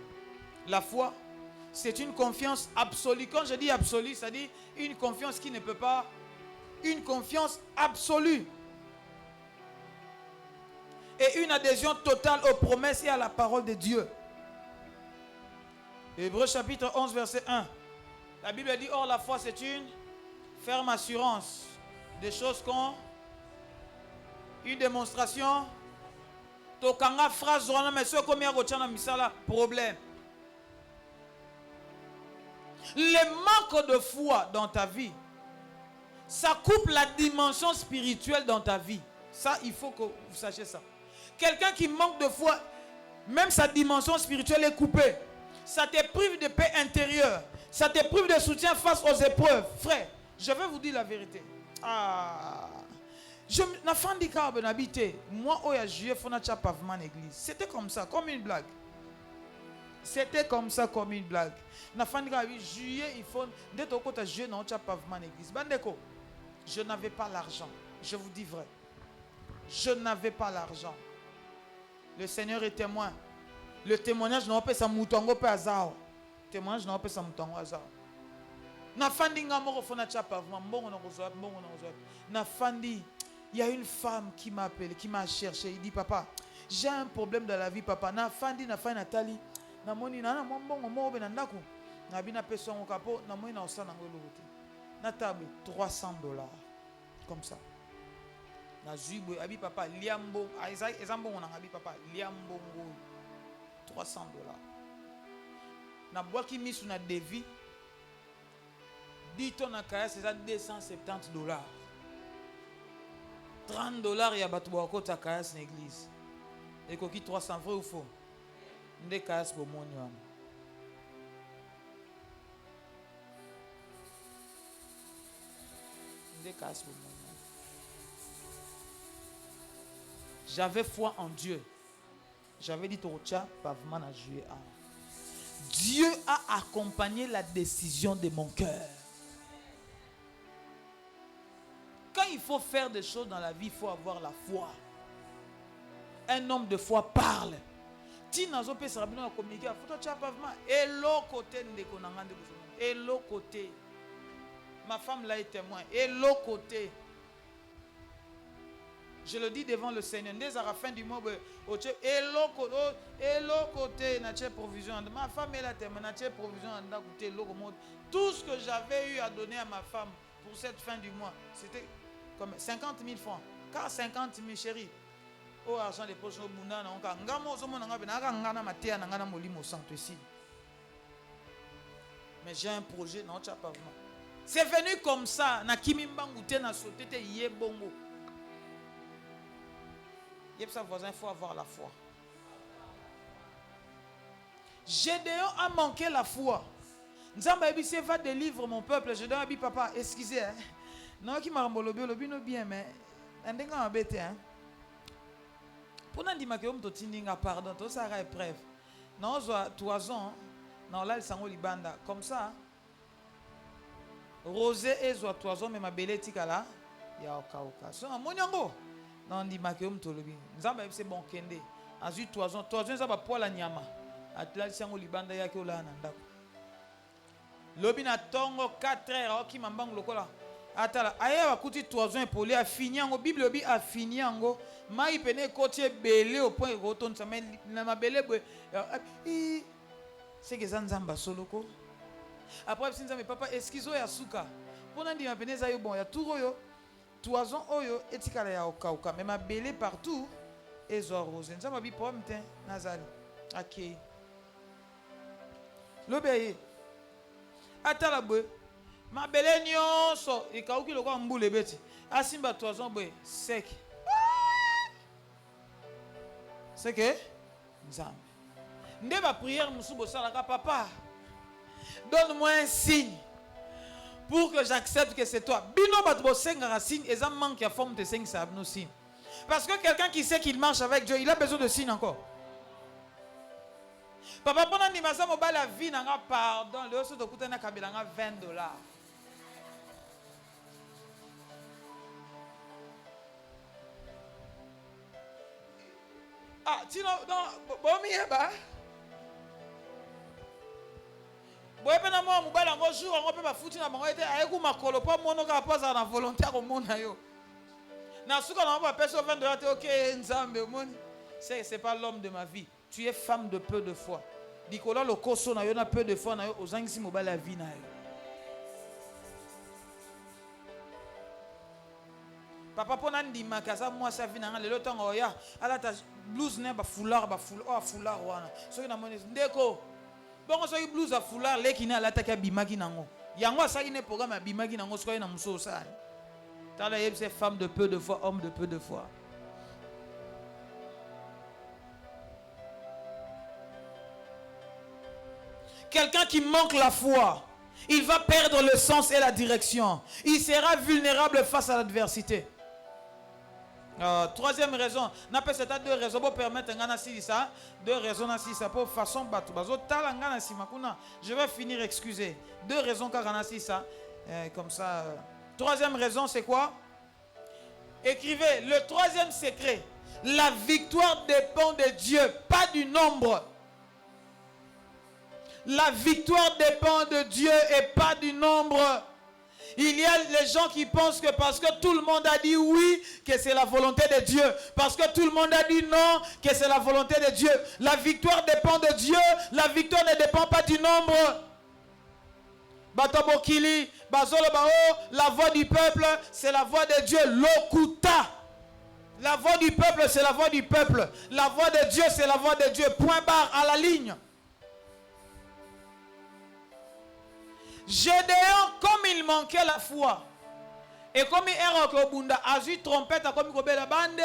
La foi, c'est une confiance absolue. Quand je dis absolue, ça dit une confiance qui ne peut pas... Une confiance absolue. Et une adhésion totale aux promesses et à la parole de Dieu. Hébreux chapitre 11, verset 1. La Bible dit, or la foi c'est une ferme assurance des choses qu'on... Une démonstration. Tokanga phrase, mais ce comme misala problème. Le manque de foi dans ta vie, ça coupe la dimension spirituelle dans ta vie. Ça, il faut que vous sachiez ça. Quelqu'un qui manque de foi, même sa dimension spirituelle est coupée. Ça te prive de paix intérieure. Ça te prive de soutien face aux épreuves. Frère, je vais vous dire la vérité. Moi, au juillet, pavement l'église. C'était comme ça, comme une blague. C'était comme ça, comme une blague. Juillet, il faut. Dès que tu as joué dans le pavement l'église. Je n'avais pas l'argent. Je vous dis vrai. Je n'avais pas l'argent. Le Seigneur est témoin. Le témoignage n'a pas sa moutongo pe azao. Témoignage n'a pas sa moutongo azao. Nafandi ngamoro fona cha pavement mbongo na kozoa mbongo na kozoa. Nafandi, il y a une femme qui m'a appelé, qui m'a cherché. Il dit papa, j'ai un problème dans la vie papa. Nafandi Nathalie. Na moni na mbongo mo be na ndako. Na bina peso ngo kapo na moni na osana ngo lote. Na table $300 comme ça. Na zuibo abi papa liambo ezambo na abi papa liambo $300. Na boaki misu na devi 10 tonnes à kaya c'est ça $270. $30 ya batu ba kota kaya na église. Et koki 300 vrai ou faux? Nde kaya bo moni wana. Nde kaya bo moni. J'avais foi en Dieu. J'avais dit Torocha, pavement à juillet. Dieu a accompagné la décision de mon cœur. Quand il faut faire des choses dans la vie, il faut avoir la foi. Un homme de foi parle. Et l'autre côté, et l'autre côté. Ma femme là est témoin. Et l'autre côté. Je le dis devant le Seigneur. Dès à la fin du mois, et l'autre côté, provision. Ma femme est là, provision. Tout ce que j'avais eu à donner à ma femme pour cette fin du mois, c'était comme 50 000 francs. Car 50 000 chéris. Oh, argent des poches au Bouna, mais j'ai un projet, non, tu n'as pas vraiment. C'est venu comme ça. Na kimimbangoute na sotete yebongo. Sa voisin, il faut avoir la foi. Gédéon a manqué la foi. Nzamba Ebisi va délivrer mon peuple. Je dois dire, papa, excusez. Non, qui m'a rembolobi, le bien, mais un dégat embêté. Pour nous dire que nous avons pardon, tout ça est preuve. Non, toison, non, là, ils sont au Libanda. Comme ça, Rosé et toison, mais ma belle tika il y a aucun. So, mon yango. Non, dit makéum tolobi. Nzamba c'est bon kende. Ensuite toison nzamba pola nyama. Atla sango libanda yake ola na ndako. Lobi na tongo 4 heures oki mambango lokola. Atala aya bakuti toison epoli a fini yango Bible lobi a fini yango. Mai pene kotie belé au point roton ça mais na mabele boy. C'est que ça nzamba soloko. Après si nzamba papa eskizo ya suka. Pona ndi mapene za yo bon ya turo yo. Toison oyo etikala ya okauka mais ma belé partout ezo rose nzamba bi pomte nazali akei lobeye atala boy ma belé nyonso ekauki lokwa mbule beti asimba toison boy sec c'est que nzambe nde ba prière musubo salaka papa donne-moi un signe pour que j'accepte que c'est toi. Bino batbo senga signe et ça manque à forme de signe ça nous signe. Parce que quelqu'un qui sait qu'il marche avec Dieu, il a besoin de signes encore. Papa pendant ni masa mobile la vie n'a pardon, le osso de kutana kabilanga $20. Ah, tu non bon mieba. Boye pena mo mobala ngo jour ngo pe ba futi na bango ete ayeku makolo pa mono ka poza na volontaire au mona yo. Na suka na ba peso $20 te OK nzambe moni. C'est pas l'homme de ma vie. Tu es femme de peu de foi. Dikola lo koso na yo na peu de foi na yo ozangisi mobala vie na yo. Papa pona ndima kaza moi sa vie na lelo tango ya ala ta blouse ne ba foulard wana. So na moni ndeko bon on soit blouse à foulard les qui n'a l'attaque bimaki nango yango ça il n'est programme bimaki nango soit na muso ça tala yeb c'est femme de peu de foi homme de peu de foi quelqu'un qui manque la foi il va perdre le sens et la direction il sera vulnérable face à l'adversité Troisième raison, n'a pas cette deux raisons pour permettre ngana si ça, deux raisons si ça pour façon battu bazo talanga si makuna. Je vais finir excusez. Deux raisons car ngana si ça comme ça. Troisième raison c'est quoi? Écrivez le troisième secret. La victoire dépend de Dieu, pas du nombre. La victoire dépend de Dieu et pas du nombre. Il y a les gens qui pensent que parce que tout le monde a dit oui, que c'est la volonté de Dieu. Parce que tout le monde a dit non, que c'est la volonté de Dieu. La victoire dépend de Dieu. La victoire ne dépend pas du nombre. Batobokili, Bazolo Bao, la voix du peuple, c'est la voix de Dieu. Lokuta. La voix du peuple, c'est la voix du peuple. La voix de Dieu, c'est la voix de Dieu. Point barre à la ligne. Gédéon, comme il manquait la foi, et comme il est Bunda, a eu trompette, comme il a bande,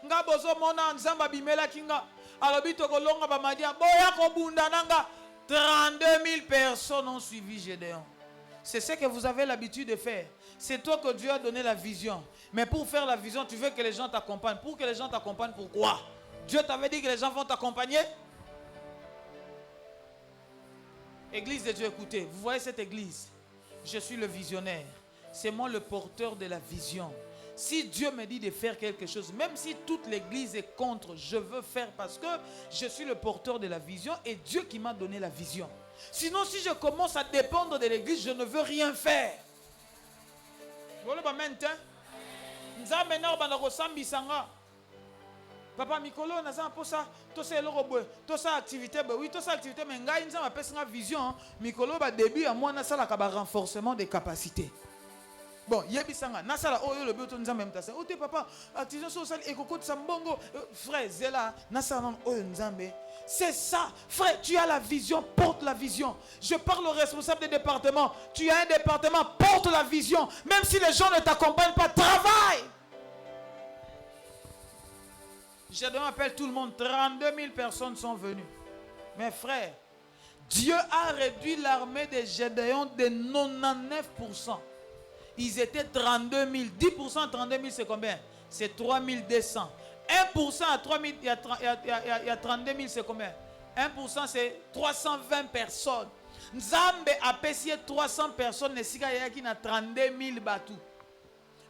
nga bozo mona nzamba bimela kinga, alobito kolonga bamadia, boya ko Bunda nanga, 32 000 personnes ont suivi Gédéon. C'est ce que vous avez l'habitude de faire. C'est toi que Dieu a donné la vision. Mais pour faire la vision, tu veux que les gens t'accompagnent. Pour que les gens t'accompagnent, pourquoi? Dieu t'avait dit que les gens vont t'accompagner. Église de Dieu, écoutez, vous voyez cette église? Je suis le visionnaire. C'est moi le porteur de la vision. Si Dieu me dit de faire quelque chose, même si toute l'église est contre, je veux faire parce que je suis le porteur de la vision et Dieu qui m'a donné la vision. Sinon, si je commence à dépendre de l'église, je ne veux rien faire. Papa Mikolo naza posa to se eloko boy to sa activité boy oui to sa activité mais ngai nza mapesa nga vision Mikolo ba début à moi na sala ka ba renforcement des capacités. Bon yebisanga na sala oyo le but nza même tasa ote papa activité social ekoko de sambongo frère zela na sala oyo nzambe. C'est ça, frère, tu as la vision, porte la vision. Je parle au responsable des départements. Tu as un département, porte la vision. Même si les gens ne t'accompagnent pas, travaille. Gédéon appelle tout le monde. 32 000 personnes sont venues. Mes frères, Dieu a réduit l'armée de Gédéon de 99%. Ils étaient 32 000. 10% 32 000, c'est combien? C'est 3 200. 1% à 3 000, il y a 32 000, c'est combien? 1% c'est 320 personnes. Nzambe a payé 300 personnes, ne sika yaki na 32 000 batou.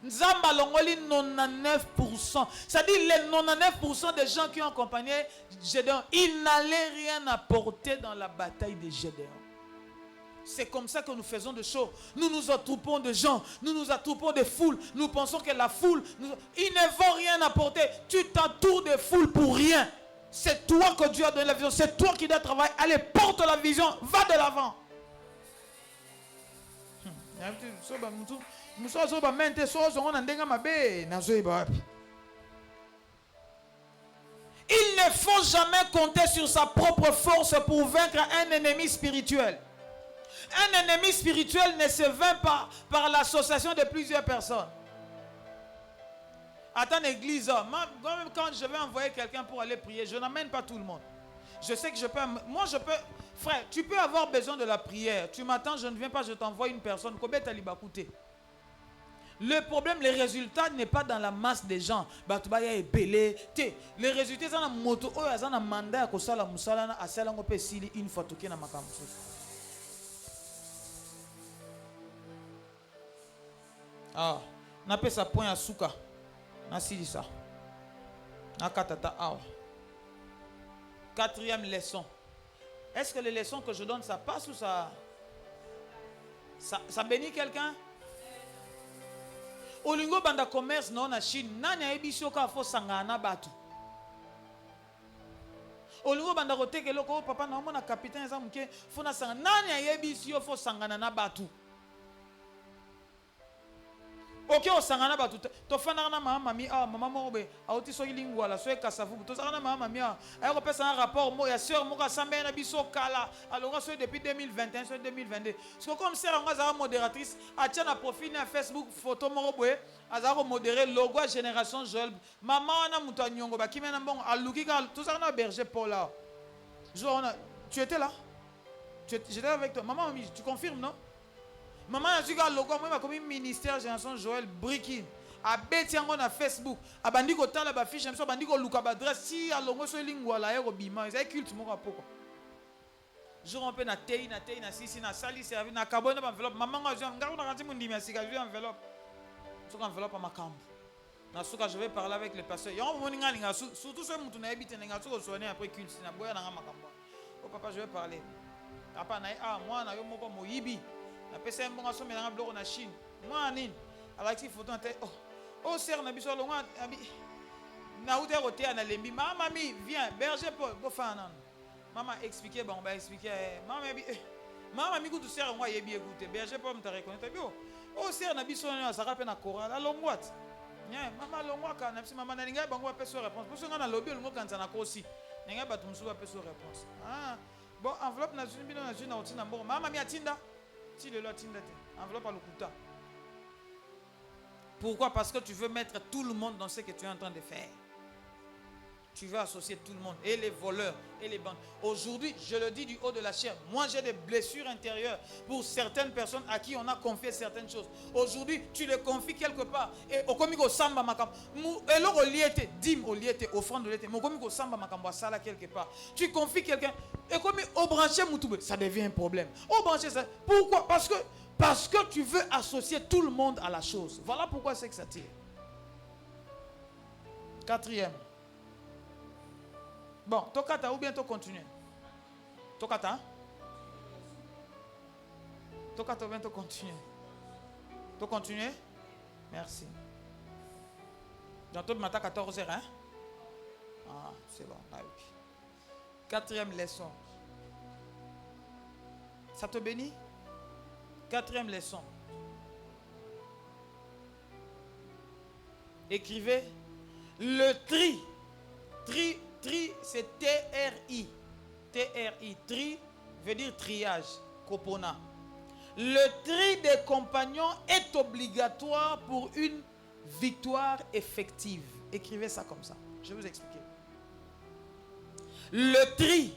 Nzamba longoli 99%. C'est-à-dire les 99% des gens qui ont accompagné Gédéon, ils n'allaient rien apporter dans la bataille de Gédéon. C'est comme ça que nous faisons des choses. Nous nous attroupons de gens, nous nous attroupons de foules. Nous pensons que la foule, ils ne vont rien apporter. Tu t'entoures de foules pour rien. C'est toi que Dieu a donné la vision. C'est toi qui dois travailler. Allez, porte la vision, va de l'avant. Il ne faut jamais compter sur sa propre force pour vaincre un ennemi spirituel. Un ennemi spirituel ne se vainc pas par l'association de plusieurs personnes. Attends, l'église, même quand je vais envoyer quelqu'un pour aller prier, je n'amène pas tout le monde. Je sais que je peux... Moi, je peux... Frère, tu peux avoir besoin de la prière. Tu m'attends, je ne viens pas, je t'envoie une personne. Le problème, le résultat n'est pas dans la masse des gens. Les résultats, c'est dans la moto. C'est dans la mandat. Une fois que tu ah, na pesa point à souka. Na sili ça. Na katata awa. Quatrième leçon. Est-ce que les leçons que je donne, ça passe ou ça bénit quelqu'un? Olingo banda commerce non na Chine. Nanya ebisio ka fo sangana batu. Olingo banda kote ke loko papa na mona capitaine za muke fo na sangana. Nanya ebisio fo sangana na batu. Ok, au sangana batu to fana na mama mami ah mama mobe auti so lingwa la so e kasavu to sangana mama mami ah ay ko pesa un rapport mo ya sœur mo ka sambe na biso kala alors so depuis 2021 so 2022 parce que comme sœur nga za modératrice a tia na profil na Facebook photo mo boye azako modérer logo génération Joël maman na muto nyongo ba kimena mbongo aluki ka to sangana berger Paula tu étais là j'étais avec toi maman mami tu confirmes non? Maman a dit que le logo, moi, comme ministère Génération Joël Brikin. abeti yango na Facebook, abandi ko tala ba fiche mso bandi ko luka ba adresse si alongo so lingwa la yero bima, c'est culte moko poko. Je rompe na tei na sisi na sali servi na carbone na enveloppe, maman nga ngaro na kanti mundi merci ka enveloppe. So enveloppe ma makambo. Na suka je vais parler avec les pasteurs. Yon moninga linga surtout ceux mutu na habite nga so soigner après culte na boya na makambo. Oh papa je vais parler. Papa na moi na yo moko moyibi. Na pesa mbonga so melanga bloko na Chine. Moi nini? Alexis photo en tête. Oh, sœur, na biso longa na uta roté na lembi. Maman mi viens, berger pour go faire maman expliquer bon ba expliquer. Maman bi maman mi kutu sœur moi yebi écouter. Berger pour me te reconnaître bio. Oh sœur na biso na ça rappelle na chorale. Alongwat. Nya maman longwa ka na maman na linga bango pe so réponse. Parce que na lobby longo kanza na kosi. Ninga ba tumsu ba pe so réponse. Ah bon enveloppe na zuni bino na zuni na otina mboko. Maman mi atinda. Ti le lo tinda te. Enveloppe à lokuta. Pourquoi? Parce que tu veux mettre tout le monde dans ce que tu es en train de faire. Tu veux associer tout le monde, et les voleurs, et les bandes. Aujourd'hui, je le dis du haut de la chair, moi j'ai des blessures intérieures pour certaines personnes à qui on a confié certaines choses. Aujourd'hui, tu les confies quelque part. Et au comico samba makam, et l'or au liete, dim au liete, offrande au liete, mais au comico samba makam, ça quelque part. Tu confies quelqu'un, et comme au branché moutoube, ça devient un problème. Au branché ça, pourquoi? Parce que tu veux associer tout le monde à la chose. Voilà pourquoi c'est que ça tire. Quatrième. Bon, tokata ou bien to continuer? Tokata? Tokata ou bien to continuer? To continuer? Merci. Bientôt le matin 14h, hein? Ah, c'est bon. Ah, oui. Quatrième leçon. Ça te bénit? Quatrième leçon. Écrivez le tri. Tri, c'est T-R-I. T-R-I. Tri veut dire triage. Kopona. Le tri des compagnons est obligatoire pour une victoire effective. Écrivez ça comme ça. Je vais vous expliquer. Le tri.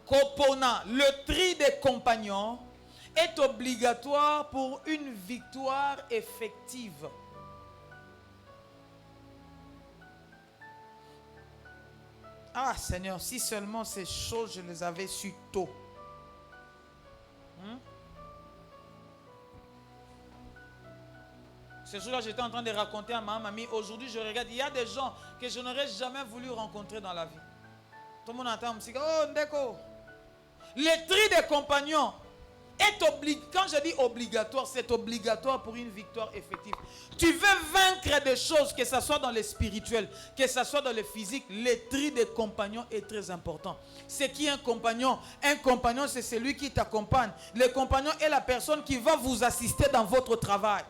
Kopona. Le tri des compagnons est obligatoire pour une victoire effective. Ah Seigneur, si seulement ces choses je les avais su tôt. Ces choses-là, j'étais en train de raconter à ma mamie. Aujourd'hui, je regarde, il y a des gens que je n'aurais jamais voulu rencontrer dans la vie. Tout le monde entend, oh Ndeko. Le tri des compagnons est obligatoire. Quand je dis obligatoire, c'est obligatoire pour une victoire effective. Tu veux vaincre des choses, que ce soit dans le spirituel, que ce soit dans le physique, le tri des compagnons est très important. C'est qui un compagnon? Un compagnon, c'est celui qui t'accompagne. Le compagnon est la personne qui va vous assister dans votre travail.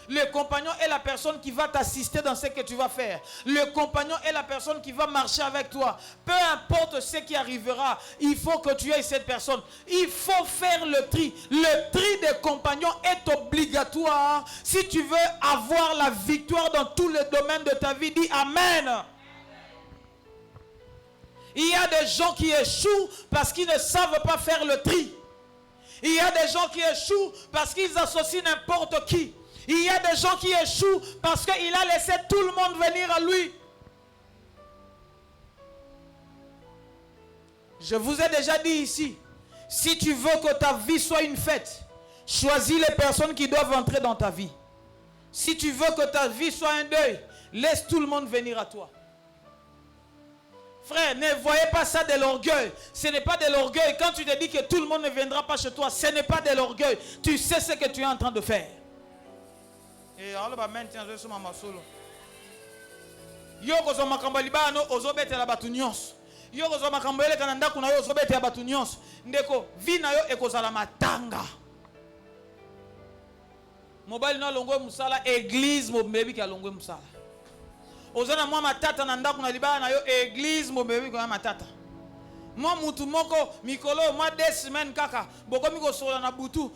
Le compagnon est la personne qui va t'assister dans ce que tu vas faire. Le compagnon est la personne qui va marcher avec toi. Peu importe ce qui arrivera, il faut que tu aies cette personne. Il faut faire le tri. Le tri des compagnons est obligatoire si tu veux avoir la victoire dans tous les domaines de ta vie. Dis Amen. Il y a des gens qui échouent parce qu'ils ne savent pas faire le tri. Il y a des gens qui échouent parce qu'ils associent n'importe qui. Il y a des gens qui échouent parce qu'il a laissé tout le monde venir à lui. Je vous ai déjà dit ici, si tu veux que ta vie soit une fête, choisis les personnes qui doivent entrer dans ta vie. Si tu veux que ta vie soit un deuil, laisse tout le monde venir à toi. Frère, ne voyez pas ça de l'orgueil. Ce n'est pas de l'orgueil. Quand tu te dis que tout le monde ne viendra pas chez toi, ce n'est pas de l'orgueil. Tu sais ce que tu es en train de faire. Et alors, maintenant, je suis ma solo. Yo kozo makambo libano ozobete la batunyos. Yo kozo makambo ele kananda kuna yo ozobete la batunyos. Ndeko vina yo ekozala matanga. Mobile no longwe musala église mo bebi ka longwe musala. Ozana mwa matata na ndako na libana yo église mo bebi ka matata. Moi mutu moko mikolo moi 2 semaines kaka boko miko sola na butu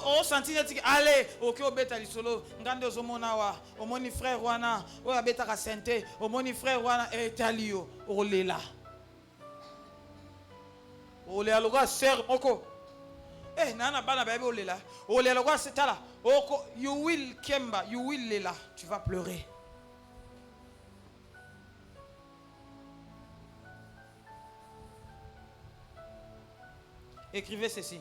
o sentine tiki allez oke obeta lisolo ngande ozomona wa omoni frère wana o abeta ka sente omoni frère wana etalio olela ole aloga sœur moko Eh, nana bana bébé olela. Olela quoi c'est là. Oko, you will kemba, you will lela. Tu vas pleurer. Écrivez ceci.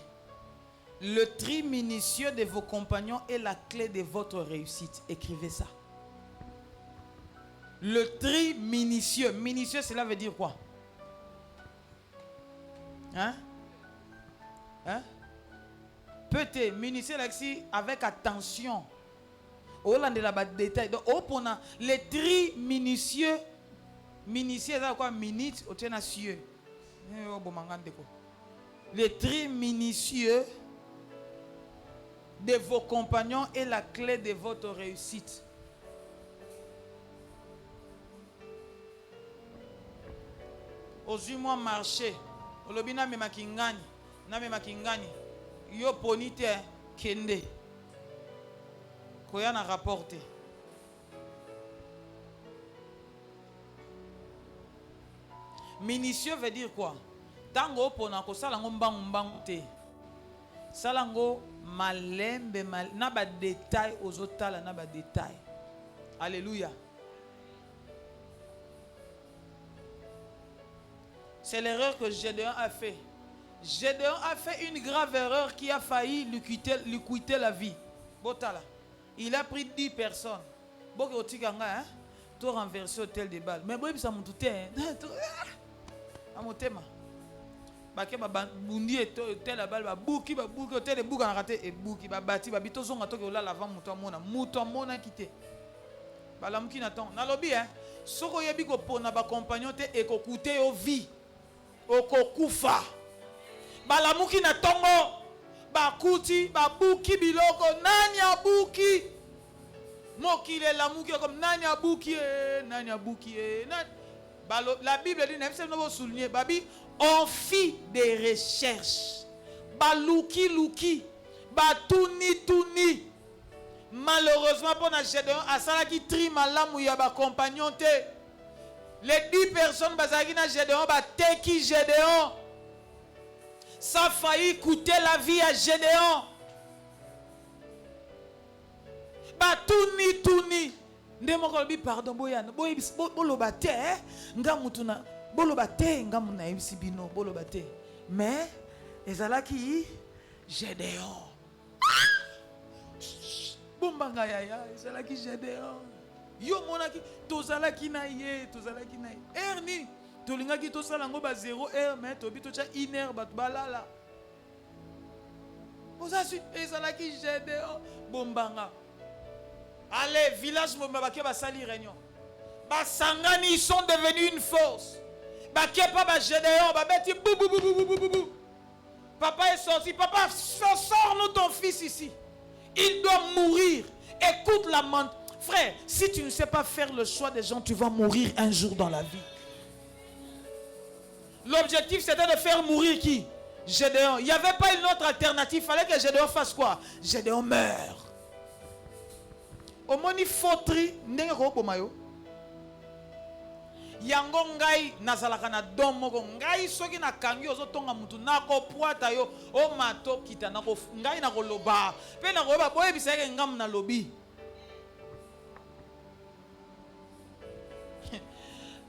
Le tri minutieux de vos compagnons est la clé de votre réussite. Écrivez ça. Le tri minutieux. Minutieux, cela veut dire quoi? Hein? Hein? Peut-être minutieux avec attention. Au land de la détail. Donc, le tri minutieux. Minutieux, c'est quoi? Minute, au tien cieux. Le tri minutieux de vos compagnons est la clé de votre réussite. Ozui-moi marché. Olobina me makingani. Na me makingani. Yo ponite kende. Koya na rapporté. Minutieux veut dire quoi? Tango pona ko salango mbangu te. Salango malembe na ba détail ozotala na ba détail. Alléluia. C'est l'erreur que Gédéon a fait. Gédéon a fait une grave erreur qui a failli lui coûter la vie. Botala. Il a pris 10 personnes. Boke otikanga hein? To renverser au tel de balles. Mais boy ça mutu te. Amotema. Bake ba bundi tel la balle ba buki tel de buka na raté et buki ba bati ba bito zonga to ke ola lavant mutu amona kité. Ba lamuki na ton. Na lobi hein. Soko yebi ko pona ba compagnon te e ko coûter au vie. Okokufa balamuki na tongo bakuti babuki biloko nani abuki mokile lamuki comme nani abuki la Bible dit n'aime pas souligner babi on fit des recherches baluki batuni malheureusement pour na Gédéon asala ki tri malamu ya ba compagnon te. Les 10 personnes bazaki na Gédéon bateki Gédéon. Ça a failli coûter la vie à Gédéon. Batuni. Ndemo kolbi pardon boyana. Bolobate ngamutuna. Bolobate ngamuna ibisibino bolobate. Mais ezalaki Gédéon. Bombanga yaya ezalaki Gédéon. Yo monaki tozalaki na ye erni tolingaki tosala ngo ba 0 heure mais tobi tocha 1 heure bat balala ozasu ezalaki Gédéon bombanga. Allez village bomba bake basali réunion basangani ils sont devenus une force bake pa ba Gédéon ba beti bou. Papa est sorti. Papa sors-nous ton fils ici, il doit mourir. Écoute la mente. Frère, si tu ne sais pas faire le choix des gens, tu vas mourir un jour dans la vie. L'objectif c'était de faire mourir qui? Gédéon. Il n'y avait pas une autre alternative. Il fallait que Gédéon fasse quoi? Gédéon meurt. Au moni fotri ndenge ko bomayo. Yango ngai nazalaka na dom moko ngai soki na kangi ozotonga mutu na ko poata yo o mato kita na ko ngai na ko loba pe na ko ba boye bisake ngam na lobi.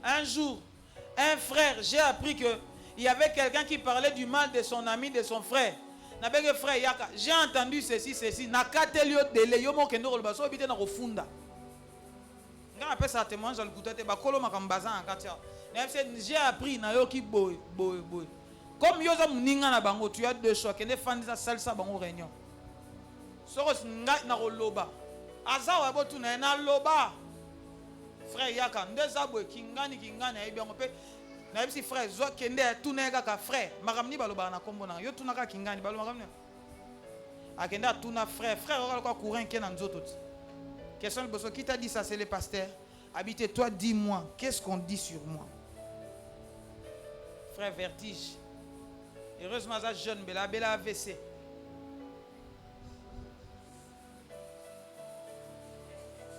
Un jour, un frère, j'ai appris que il y avait quelqu'un qui parlait du mal de son ami, de son frère. Frère Yaka, j'ai entendu ceci. Nakatelio dele yo mo kendo kolba so bite na kofunda. Nga appelle ça témoignage al kutete ba kolo makambaza en katia. J'ai appris na yo ki boy. Comme yo za muninga na bango, tu as deux choix, kende fandi za salsa bango réunion. Soko nga na koloba. Azawa botu na loba. Frère Yaka, ndezabwe kingani ebi yango pe na yebisi frère zo kende tuna kaka frère makamni baloba na kombo na yo tuna ka kingani baloba makamni akenda tuna frère okala courant ke na nzoto. Question le bosso qui t'a dit ça? C'est le pasteur. Habite toi, dis-moi, qu'est-ce qu'on dit sur moi? Frère vertige. Heureusement ça jeune bela AVC.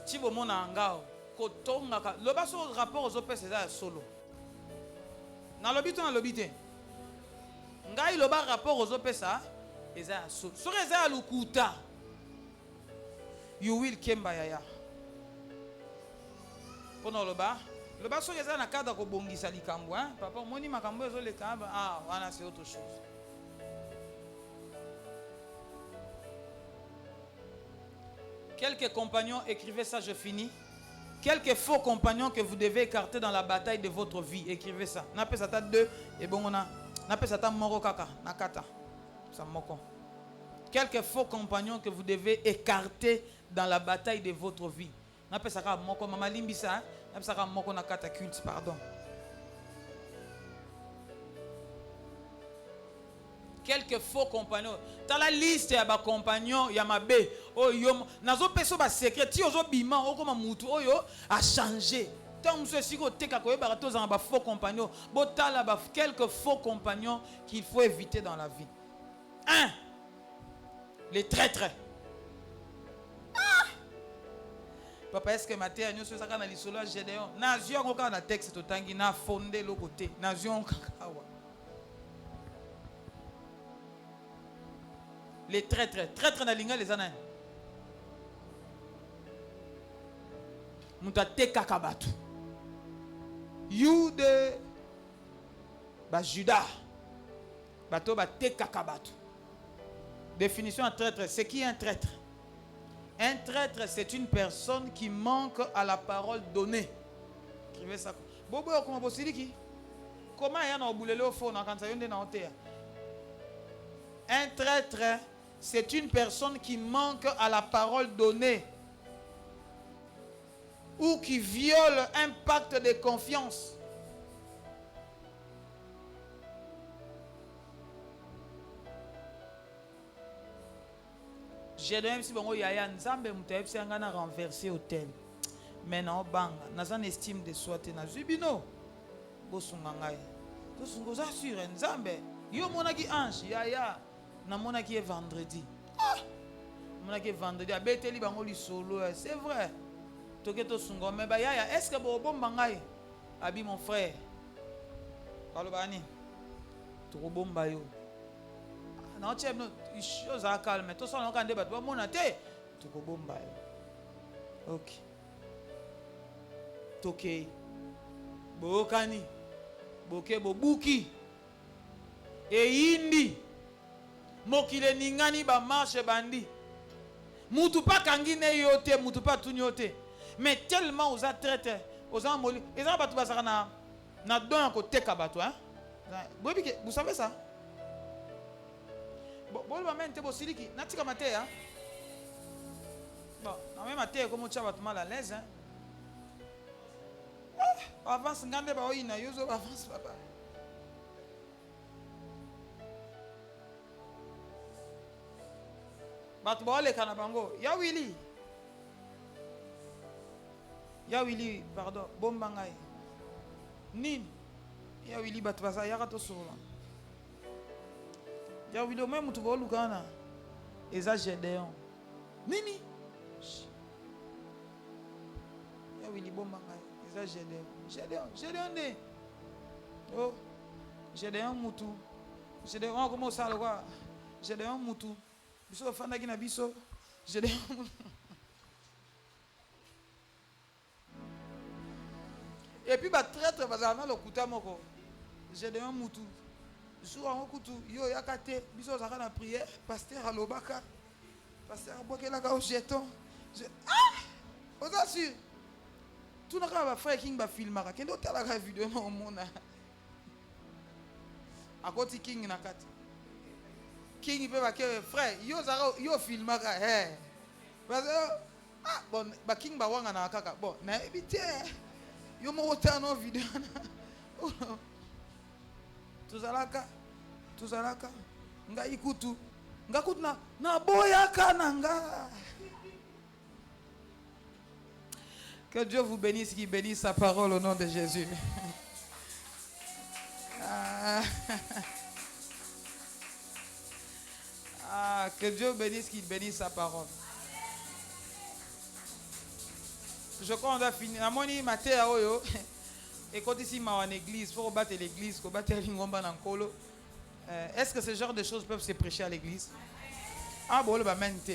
Tibo mona angao kotonga ka le baso rapport aux opes c'est solo. Na lobito na lobité. Ngai loba rapport aux opes ça eza so soki eza ya lokuta you will kemba yaya mpona oloba loba soki eza na cadre kobongisa likambo papa omoni makambo ezoleka wana c'est autre chose. Quelques compagnons, écrivez ça, je finis. Quelques faux compagnons que vous devez écarter dans la bataille de votre vie. Écrivez ça. N'appelle ça 2 et bon on a. N'appelle ça moro kaka nakata. Ça moko. Quelques faux compagnons que vous devez écarter dans la bataille de votre vie. N'appelle ça moko mama limbisa. N'appelle ça moko nakata culte, pardon. Quelques faux compagnons. Dans la liste, il y a des compagnons, il y a ma bé. Oh, yo, nazo peso ba secret. Ti ozo bima, oh comme mutu, oh yo, a changé. Tant que ceci que t'es kakoye barato zan ba faux compagnons. Botala ba quelques faux compagnons qu'il faut éviter dans la vie. 1. Les traîtres. Papa, est-ce que Matthieu nous sommes dans l'isolo Gédéon? Nazion encore na texte totangi na fondé le côté. Nazion kakawa. Les traîtres. Traîtres na linga les années. Mutate kakabatu. Yude ba Judas. Bato ba te kakabatu. Définition de traître. C'est qui un traître? Un traître, c'est une personne qui manque à la parole donnée. Écrivez ça. Bobo comment possible qui? Comment y a na boulele au fond quand ça yonde na hotea? Un traître, c'est une personne qui manque à la parole donnée ou qui viole un pacte de confiance. J'ai donné si bon yaya nzambe mutayeb si ngana renverser hôtel. Mais non banga, nazan estime de soi te na zubino. Bosunga ngai. To sungoza sur nzambe. Yo monaki ange yaya. Na monaki est vendredi. Monaki est vendredi. Abeteli bango li solo. C'est vrai. Toketo sungo mais ba yaya, est-ce que bo bomba ngai? Abi mon frère. Kalobani. To bomba yo. Na otche no chose à calme. To so na kande bat ba mona te. To bomba yo. OK. Toke. Bokani. Boke bobuki. E indi. Mokile ningani ba marche bandi. Mutu pa kangine yote, mutu pa tunyote. Mais tellement aux traité, aux amoli, et ça batu basaka na don à côté kabato hein. Vous savez ça? Bon ba mente bo siliki, natika mate hein. Bon, na même mate comme tu vas te mal à l'aise hein. Avance ngande ba oyina yozo avance papa. Batbole kanabango ya Willy pardon bombangai nini ya Willy batbasa ya kato sola ya Willy même tu bolu kana eza Gédéon nini ya Willy bombangai eza Gédéon ne oh Gédéon mutu Gédéon comment ça le quoi Gédéon mutu biso fanda kina biso Gédéon et puis ba traître bazana lokuta moko Gédéon mutu jour en kutu yo yakate biso zaka na prière pasteur alobaka pasteur bokela ka au jeton oza sûr tout na ka ba frère king ba filmaka kendo tala ka vidéo na omona akoti king na kati King peut pas que frère yo filmaka parce que bon ba king ba wanga na kaka bon na ebité yo mo otano vidéo tuzalaka nga ikutu na boya kananga. Que Dieu vous bénisse, qu'il bénisse sa parole au nom de Jésus. Que Dieu bénisse, qu'il bénisse sa parole. Je crois qu'on a fini. Namoni maté à oyo. Et quand ici ma en église, faut battre l'église, faut battre l'ingomba nankolo. Est-ce que ce genre de choses peuvent se prêcher à l'église? Ah bon, le bamante.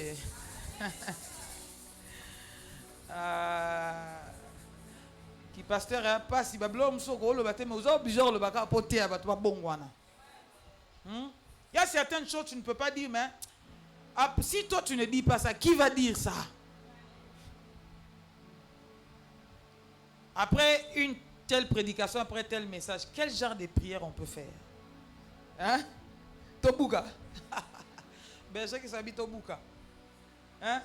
Qui pasteur hein, pas si bablom soko le baptême aux autres bizarre le baka poté à battre bon wana. Il y a certaines choses que tu ne peux pas dire mais si toi tu ne dis pas ça, qui va dire ça? Après une telle prédication, après tel message, quel genre de prière on peut faire? Hein? Tobuka. Berger qui s'habite Tobuka. Hein?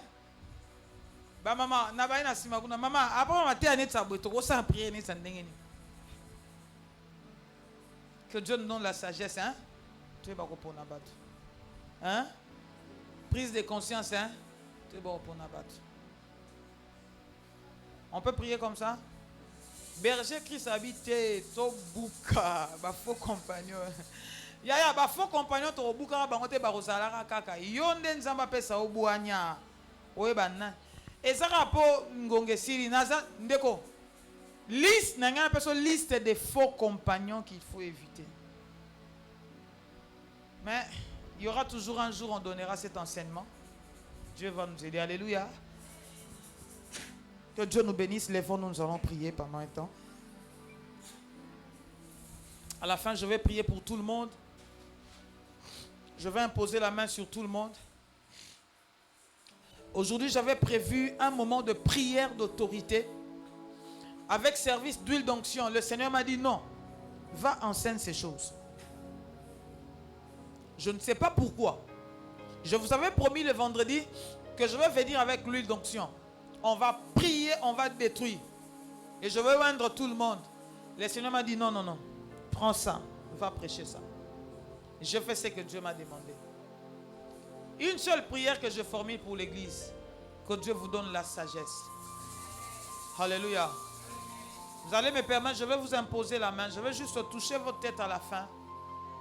Bah maman, na ba ina sima kuna maman, après on va te anet sa boito, ko sa prier ni sandengeni. Que Dieu nous donne la sagesse, hein? Tu es pas pour n'abattre. Hein? Prise de conscience, hein? Tu es pas pour n'abattre. On peut prier comme ça? Berger Christ habite Tobuka, ba faux compagnon. Ya ba faux compagnon to Tobuka ba ngote ba rosalara kaka. Yonde nzamba pesa obuanya. Oyeba na. Ezaka po ngonge siri naza ndeko. Liste nanga peso liste de faux compagnons qu'il faut éviter. Mais il y aura toujours un jour on donnera cet enseignement. Dieu va nous aider. Alléluia. Que Dieu nous bénisse. Lèvons-nous, nous allons prier pendant un temps. À la fin, je vais prier pour tout le monde. Je vais imposer la main sur tout le monde. Aujourd'hui, j'avais prévu un moment de prière d'autorité avec service d'huile d'onction. Le Seigneur m'a dit non, va enseigner ces choses. Je ne sais pas pourquoi. Je vous avais promis le vendredi que je vais venir avec l'huile d'onction. On va prier, on va détruire. Et je vais oindre tout le monde. Le Seigneur m'a dit non, non, non. Prends ça, va prêcher ça. Je fais ce que Dieu m'a demandé. Une seule prière que je formule pour l'église. Que Dieu vous donne la sagesse. Alléluia. Vous allez me permettre, je vais vous imposer la main. Je vais juste toucher votre tête à la fin.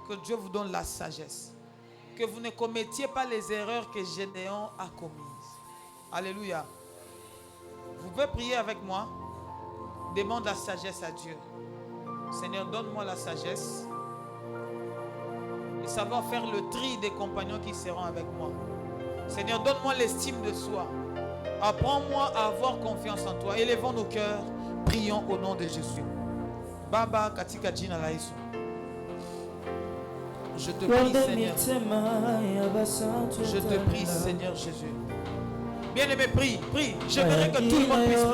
Que Dieu vous donne la sagesse. Que vous ne commettiez pas les erreurs que Gédéon a commises. Alléluia. Vous pouvez prier avec moi. Demande la sagesse à Dieu. Seigneur, donne-moi la sagesse. Et savoir faire le tri des compagnons qui seront avec moi. Seigneur, donne-moi l'estime de soi. Apprends-moi à avoir confiance en toi. Élevons nos cœurs. Prions au nom de Jésus. Baba katika jina la Yesu. Je te prie, Seigneur. Je te prie, Seigneur Jésus. Bien-aimé, prie, prie. Je voudrais que tout le monde puisse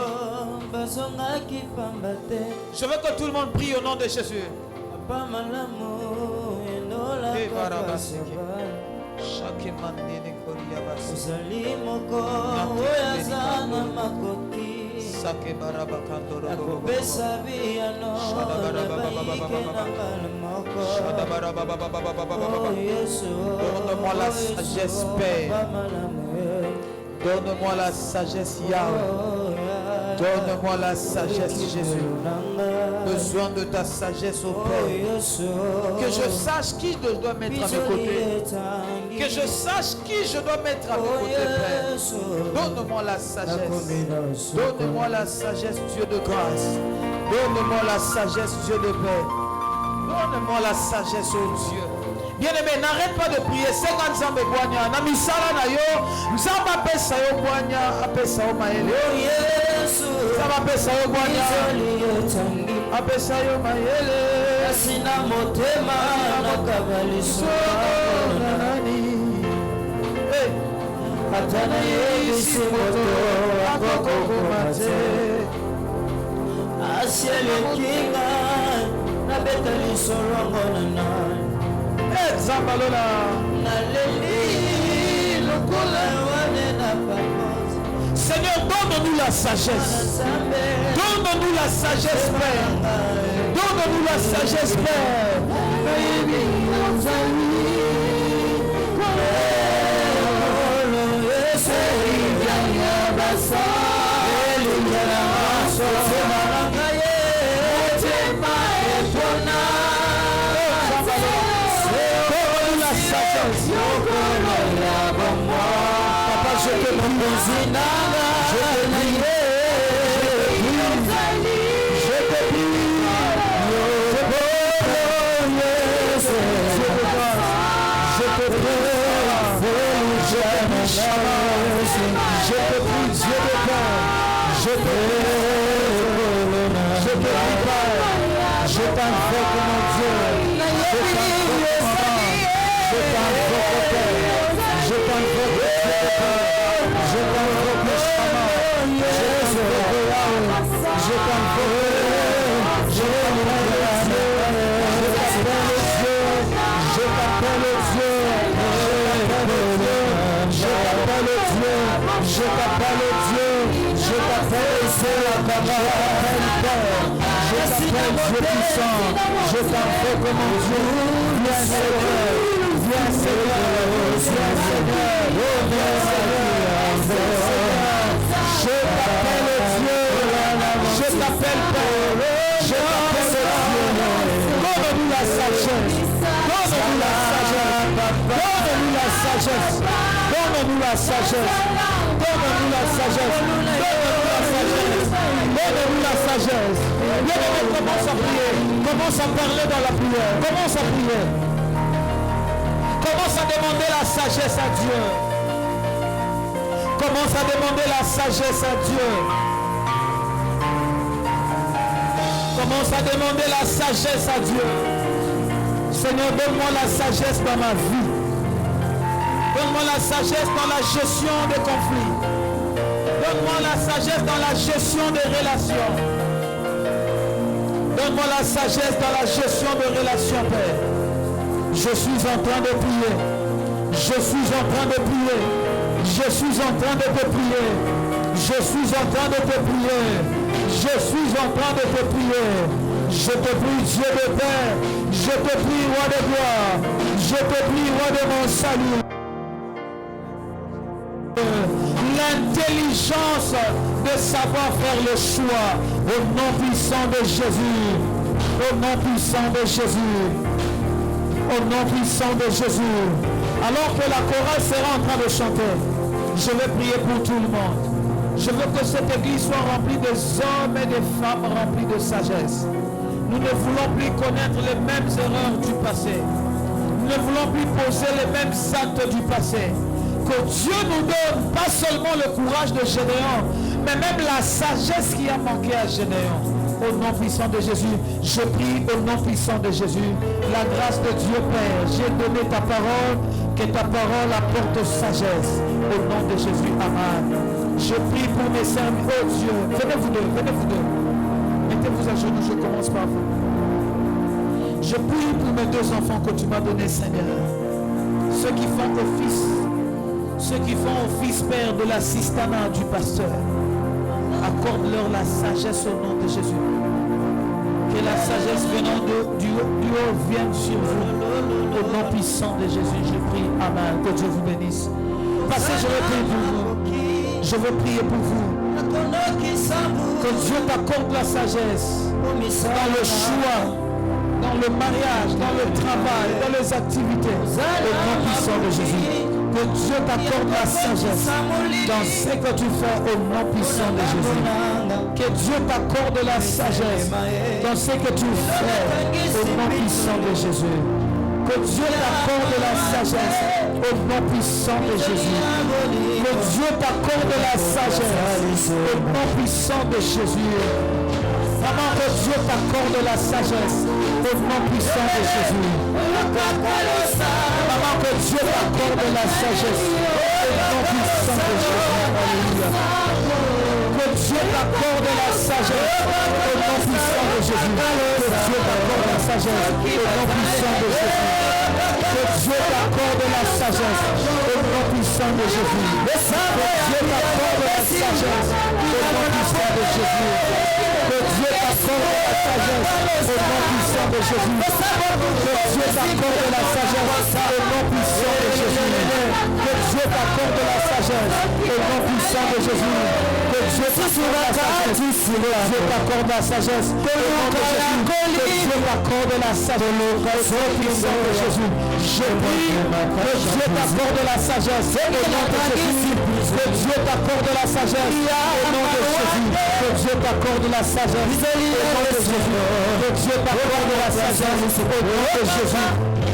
prier. Je veux que tout le monde prie au nom de Jésus. Donne-moi la sagesse, Père. Donne-moi la sagesse, Yahweh. Donne-moi la sagesse, Jésus. Besoin de ta sagesse, au Père. Que je sache qui je dois mettre à mes côtés. Que je sache qui je dois mettre à mes côtés, Père. Donne-moi la sagesse. Donne-moi la sagesse, Dieu de grâce. Donne-moi la sagesse, Dieu de paix. Donne-moi la sagesse, oh Dieu. Bien-aimé, n'arrête pas de prier. C'est quand Nzambe boanya. Na misala na yo. Nzambe apesa yo boanya. Apesa yo maele. Nzambe apesa yo boanya. Apesa yo maele.
Asina motema na kabaliso. Atana yesi moto akoko kumate. Asiele kinga na betali sorongo na.
Zambalola. Seigneur, donne-nous la sagesse. Donne-nous la sagesse, Père. Donne-nous la sagesse, Père. Papa, je te prie, je te prie,
Je te prie, Père. Je t'invoque, mon Dieu. Je t'invoque, maman. Je t'invoque, Père. Je t'invoque, Dieu de Père. Je t'invoque, Shama. Je t'invoque, Yahweh. Je t'invoque. Je t'appelle Dieu. Je t'appelle Dieu. Je t'appelle Dieu. Je t'appelle Père. Je t'appelle Dieu puissant. Je t'invoque, mon Dieu. Viens Seigneur. Viens Seigneur. Viens Seigneur. Viens Seigneur. Je t'appelle Dieu. Je t'appelle Père. Je t'appelle Dieu. Donne-nous la sagesse. Donne-nous la sagesse. Donne-nous la sagesse. Donne-nous la sagesse. Donne-nous la sagesse. Donne-nous la sagesse. Donne-nous la sagesse. Bien-aimé, commence à prier. Commence à parler dans la prière. Commence à prier. Commence à demander la sagesse à Dieu. Commence à demander la sagesse à Dieu. Commence à demander la sagesse à Dieu. Seigneur, donne-moi la sagesse dans ma vie. Donne-moi la sagesse dans la gestion des conflits. Donne-moi la sagesse dans la gestion des relations. Donne-moi la sagesse dans la gestion des relations, Père. Je suis en train de prier. Je suis en train de prier. Je suis en train de te prier. Je suis en train de te prier. Je suis en train de te prier. Je te prie, Dieu de Père. Je te prie, roi de gloire. Je te prie, roi de mon salut. L'intelligence de savoir faire le choix au nom puissant de Jésus. Au nom puissant de Jésus. Au nom puissant de Jésus. Alors que la chorale sera en train de chanter, je vais prier pour tout le monde. Je veux que cette église soit remplie des hommes et des femmes remplis de sagesse. Nous ne voulons plus connaître les mêmes erreurs du passé. Nous ne voulons plus poser les mêmes actes du passé. Que Dieu nous donne pas seulement le courage de Gédéon, mais même la sagesse qui a manqué à Gédéon. Au nom puissant de Jésus, je prie au nom puissant de Jésus, la grâce de Dieu Père, j'ai donné ta parole, que ta parole apporte sagesse. Au nom de Jésus, amen. Je prie pour mes serviteurs, oh Dieu, venez-vous deux. Mettez-vous à genoux, je commence par vous. Je prie pour mes deux enfants que tu m'as donnés, Seigneur. Ceux qui font office, Père, de l'assistanat du pasteur. Accorde-leur la sagesse au nom de Jésus. Que la sagesse venant du haut vienne sur vous. Au nom puissant de Jésus, je prie. Amen. Que Dieu vous bénisse. Passez, je vais prier pour vous. Je veux prier pour vous. Que Dieu t'accorde la sagesse dans le choix, dans le mariage, dans le travail, dans les activités. Au nom puissant de Jésus. Que Dieu t'accorde la sagesse dans ce que tu fais au nom puissant de Jésus. Que Dieu t'accorde la sagesse dans ce que tu fais au nom puissant de Jésus. Que Dieu t'accorde la sagesse au nom puissant de Jésus. Que Dieu t'accorde la sagesse au nom puissant de Jésus. Maman, que Dieu t'accorde la sagesse au nom puissant de Jésus. Maman, que Dieu t'accorde la sagesse au nom puissant de Jésus. Alléluia. Que Dieu t'accorde la sagesse au nom puissant de Jésus. Que Dieu t'accorde la sagesse au nom puissant de Jésus. Que Dieu t'accorde la sagesse au nom puissant de Jésus. Que Dieu t'accorde la sagesse au nom puissant de Jésus. Que Dieu t'accorde la sagesse au nom puissant de Jésus. Que Dieu t'accorde la sagesse au nom puissant de Jésus. Que Dieu t'accorde la sagesse au nom puissant de Jésus. Que Dieu t'accorde la sagesse. Dieu t'accorde la sagesse au nom de Jésus. Que Dieu t'accorde la sagesse au nom puissant de Jésus. Je prie que Dieu t'accorde la sagesse au nom de Jésus. Que Dieu t'accorde la sagesse au nom de Jésus. Que Dieu t'accorde la sagesse au nom de Jésus. Que Dieu t'accorde la sagesse au nom de Jésus.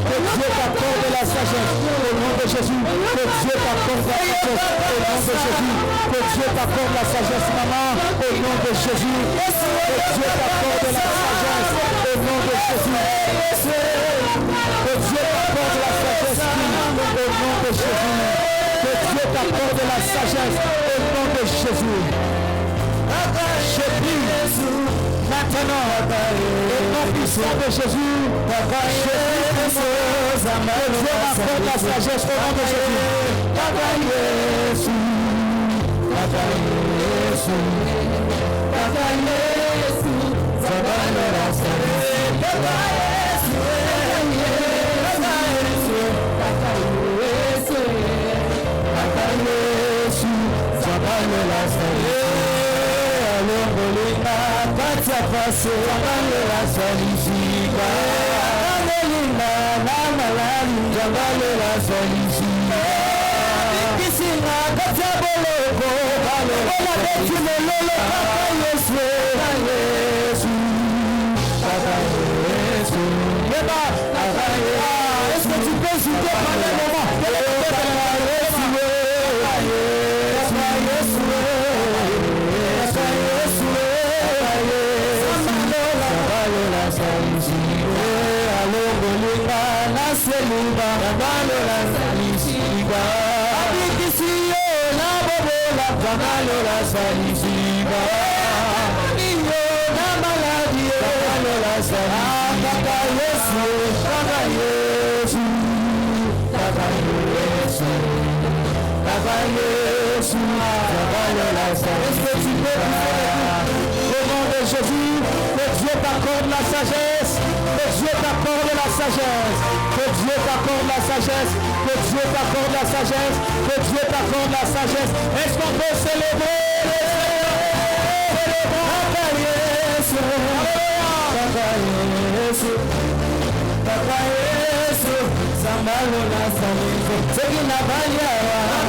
Que Dieu t'accorde la sagesse au nom de Jésus. Que Dieu t'accorde la sagesse au nom de Jésus. Que Dieu t'accorde la sagesse, maman, au nom de Jésus. Que Dieu t'accorde la sagesse au nom de Jésus. Que Dieu t'accorde la sagesse au nom de Jésus. Que Dieu t'accorde la sagesse au nom de Jésus. Je prie maintenant au nom puissant de Jésus. Je prie que Dieu m'accorde la sagesse au nom de Jésus. Est-ce que tu peux jouer pendant un moment? Au nom de Jésus, que Dieu t'accorde la sagesse, que Dieu t'accorde la sagesse, que Dieu t'accorde la sagesse, que Dieu t'accorde la sagesse, que Dieu t'accorde la sagesse. Est-ce qu'on peut célébrer? Papa Yesu, Sambalo la Salizo, Segina Balia.